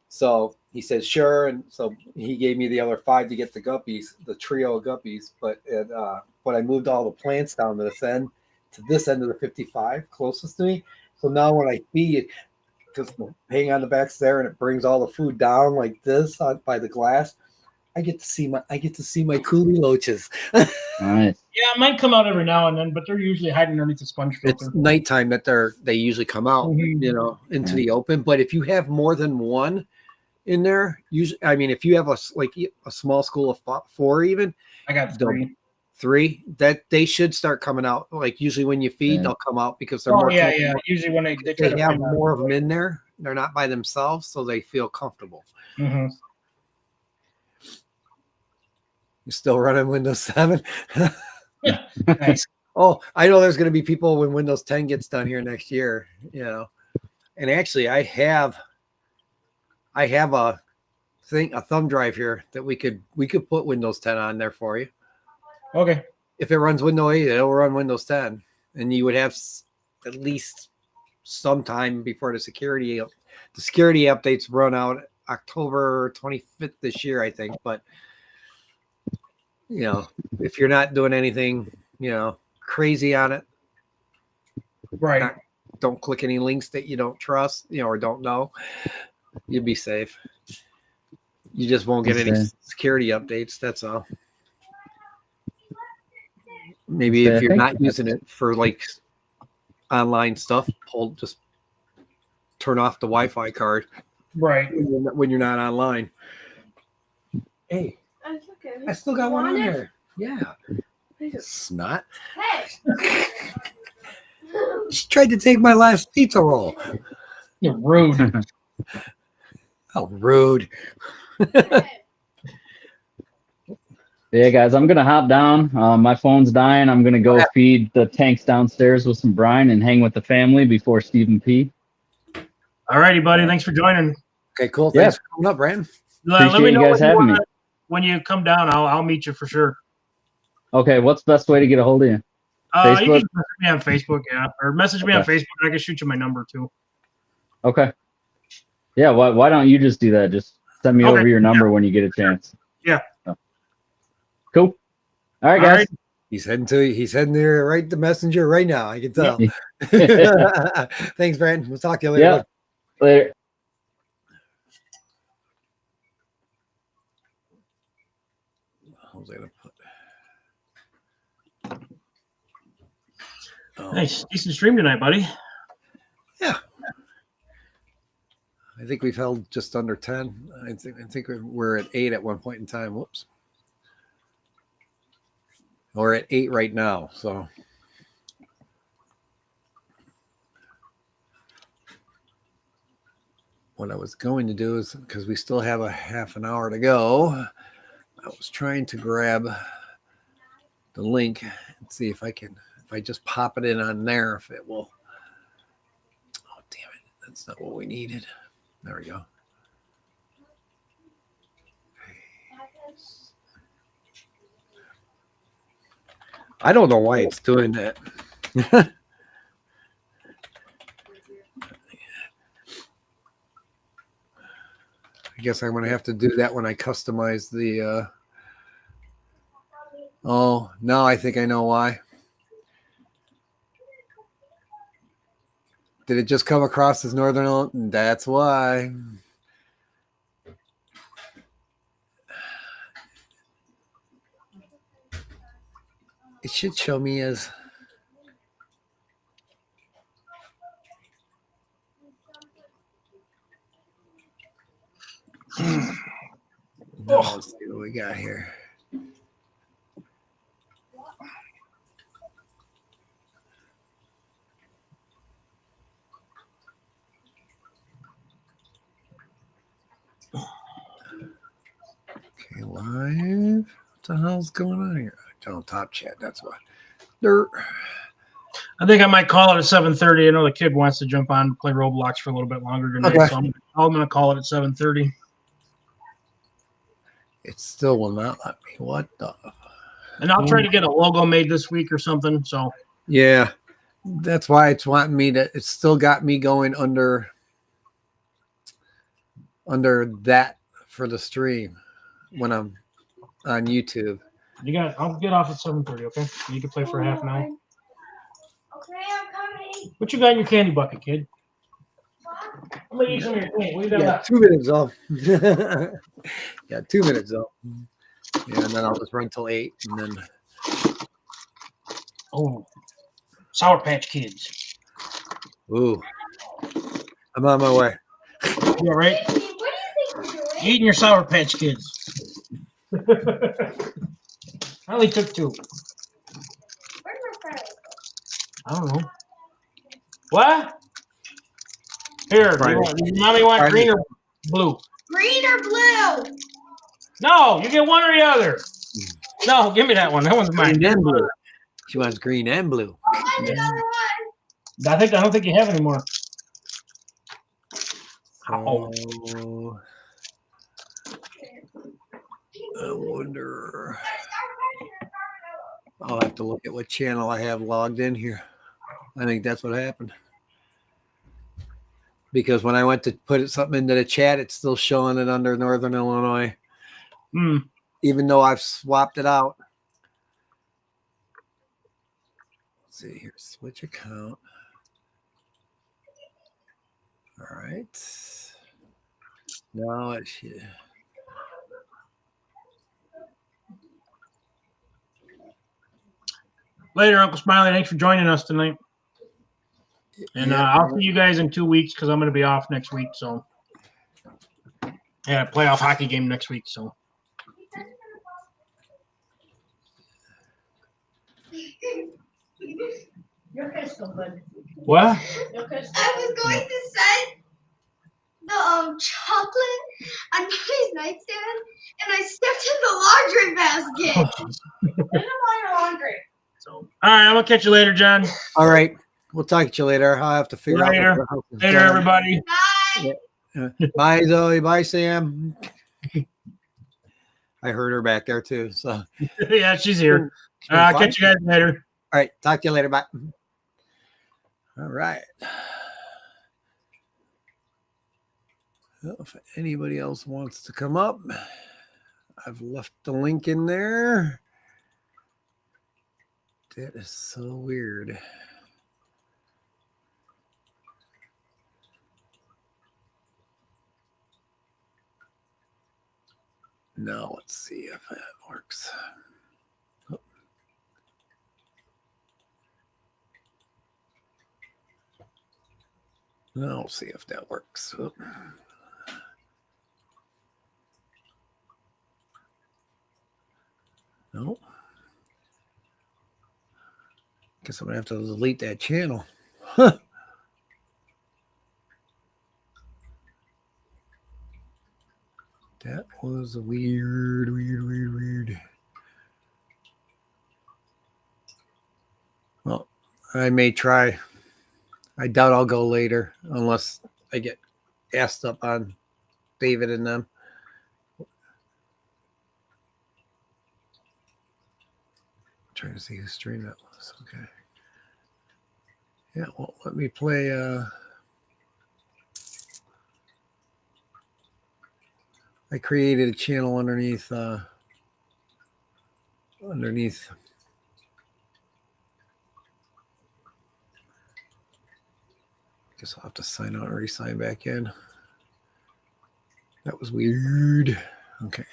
So he said, sure. And so he gave me the other 5 to get the guppies, the trio of guppies. But I moved all the plants down to this end of the 55 closest to me. So now when I feed, because hang on the back's there and it brings all the food down like this by the glass, I get to see my coolie loaches. Nice. Yeah, it might come out every now and then, but they're usually hiding underneath the sponge filter. It's nighttime that they usually come out, Mhm. into the open. But if you have more than one in there, usually, I mean, if you have a small school of 4, even I got 3. 3, that they should start coming out. Like usually when you feed, Yeah. they'll come out because they're Oh more yeah, comfortable. yeah. Usually when they try They to have find out. more of them in there. They're not by themselves, so they feel comfortable. Mhm. You're still running Windows 7? Nice. Oh, I know there's going to be people when Windows 10 gets done here next year, And actually, I have a thumb drive here that we could put Windows 10 on there for you. Okay. If it runs Windows 8, it'll run Windows 10, and you would have at least some time before the security updates run out October 25th this year, I think. But if you're not doing anything, crazy on it, Right. don't click any links that you don't trust, or don't know. You'll be safe. You just won't get any security updates. That's all. Maybe if you're not using it for like online stuff, just turn off the Wi-Fi card. Right. When you're not online. Hey, I still got one on there. Yeah. Snot. Hey. She tried to take my last pizza roll. You're rude. Oh, rude. Yeah, guys, I'm gonna hop down. My phone's dying. I'm gonna go feed the tanks downstairs with some brine and hang with the family before Stephen P. All righty, buddy. Thanks for joining. Okay, cool. Thanks for coming up, Brandon. Let Appreciate me know you guys having me. when you come down. I'll meet you for sure. Okay, what's the best way to get a hold of you? You Facebook? can message me on Facebook, yeah, or message me on Facebook. And I can shoot you my number too. Okay. Yeah, why don't you just do that? Just send me over your number when you get a chance. Yeah. Cool. All right, guys. He's heading there right the messenger right now. I can tell. Thanks, Brandon. We'll talk to you later. Yeah. Later. What was I gonna put? Nice, decent stream tonight, buddy. Yeah. I think we've held just under 10. I think we're at 8 at one point in time. Whoops. We're at 8 right now. So what I was going to do is, because we still have a half an hour to go, I was trying to grab the link and see if I just pop it in on there, if it will. Oh, damn it. That's not what we needed. There we go. I don't know why it's doing that. I guess I'm going to have to do that when I customize the. Oh, now I think I know why. Did it just come across as Northern? That's why. It should show me as. No, let's see what we got here. Okay, live. What the hell's going on here? Don't top chat. That's why. Dirt. I think I might call it at 7:30. I know the kid wants to jump on and play Roblox for a little bit longer tonight, Okay. so I'm going to call it at 7:30. It still will not let me. What the? And I'll try to get a logo made this week or something. So Yeah, that's why it's wanting me to. It's still got me going under that for the stream when I'm on YouTube. I'll get off at 7:30. Okay, you can play for half an hour. Okay, I'm coming. What you got in your candy bucket, kid? I'm gonna eat some of your candy. What you got Yeah, left? 2 minutes though. Yeah, 2 minutes though. Yeah, and then I'll just run till 8, and then. Oh, Sour Patch Kids. Ooh, I'm on my way. You all right? What do you think you're doing? Eating your Sour Patch Kids. I only took 2. Where's my friend? I don't know. What? Here, Friday. mommy want Friday. green or blue? Green or blue? No, you get one or the other. No, give me that one. That one's mine. Green and blue. She wants green and blue. I'll find another one. I don't think you have any more. Oh, I wonder. I'll have to look at what channel I have logged in here. I think that's what happened. Because when I went to put something into the chat, it's still showing it under Northern Illinois. Even though I've swapped it out. Let's see here. Switch account. All right. Now it should. Later, Uncle Smiley. Thanks for joining us tonight. And Yeah. I'll see you guys in 2 weeks because I'm going to be off next week. So, yeah, playoff hockey game next week. So, Your pistol, bud. what? Your pistol. I was going to set the chocolate on Mommy's nightstand, and I stepped in the laundry basket. In the laundry. So, all right, I'm going to catch you later, John. All right. We'll talk to you later. I'll have to figure Later. out. What the Later, everybody. Bye. Bye, Zoe. Bye, Sam. I heard her back there too. So, Yeah, she's here. It's been I'll fun. catch you guys later. All right. Talk to you later. Bye. All right. Well, if anybody else wants to come up, I've left the link in there. That is so weird. Now let's see if that works. Oh. Now we'll see if that works. Oh. No. Guess I'm gonna have to delete that channel. Huh. That was weird. Well, I may try. I doubt I'll go later unless I get asked up on David and them. trying to see whose stream that was. Okay. Yeah, well, let me play. I created a channel underneath. Guess I'll have to sign out and re-sign back in. That was weird. Okay.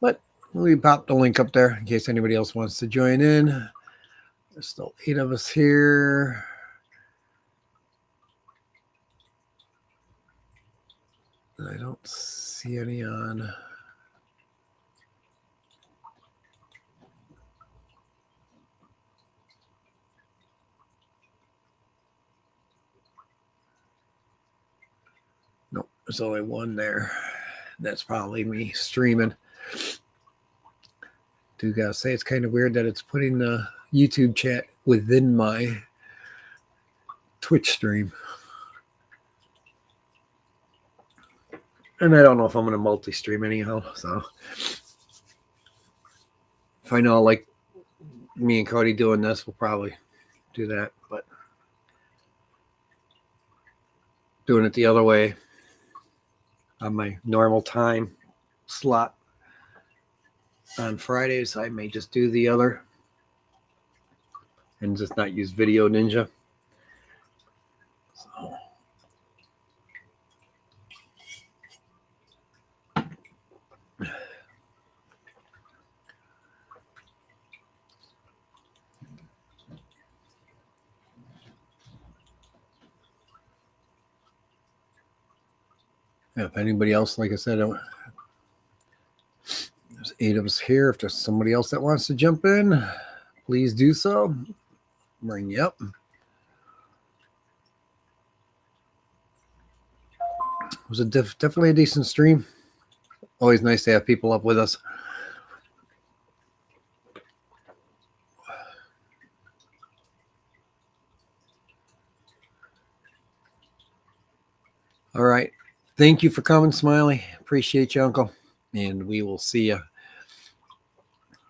But we popped the link up there in case anybody else wants to join in. There's still 8 of us here. I don't see any on. Nope, there's only one there. That's probably me streaming. Do gotta say it's kind of weird that it's putting the YouTube chat within my Twitch stream. And I don't know if I'm going to multi-stream anyhow. So if I know like me and Cody doing this, we'll probably do that. But doing it the other way on my normal time slot on Fridays, I may just do the other and just not use Video Ninja. So. If anybody else, like I said, there's 8 of us here. If there's somebody else that wants to jump in, please do so. Bring you up. It was definitely a decent stream. Always nice to have people up with us. All right. Thank you for coming, Smiley. Appreciate you, Uncle. And we will see you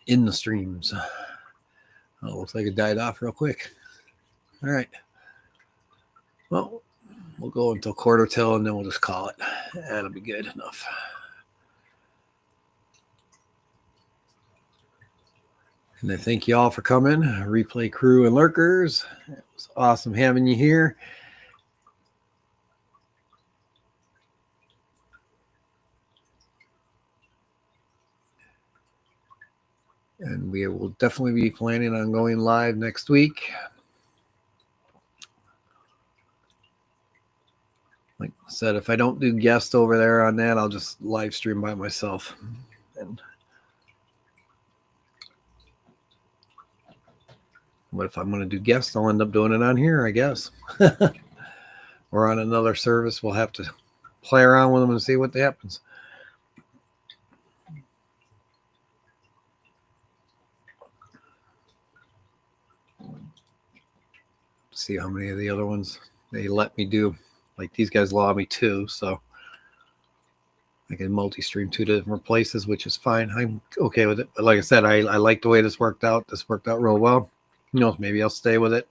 in the streams. Oh, looks like it died off real quick. All right. Well, we'll go until quarter till, and then we'll just call it. That'll be good enough. And I thank you all for coming, replay crew and lurkers. It was awesome having you here. And we will definitely be planning on going live next week. Like I said, if I don't do guest over there on that, I'll just live stream by myself. But if I'm going to do guests, I'll end up doing it on here, I guess. Or on another service. We'll have to play around with them and see what happens. See how many of the other ones they let me do. Like these guys allow me 2, so I can multi-stream 2 different places, which is fine. I'm okay with it. But like I said, I like the way this worked out. This worked out real well. You know, maybe I'll stay with it.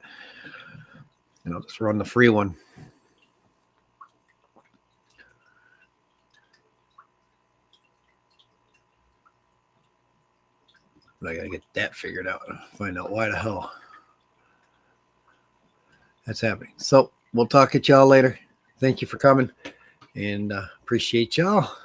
And I'll just run the free one. But I gotta get that figured out and find out why the hell that's happening. So we'll talk at y'all later. Thank you for coming, and appreciate y'all.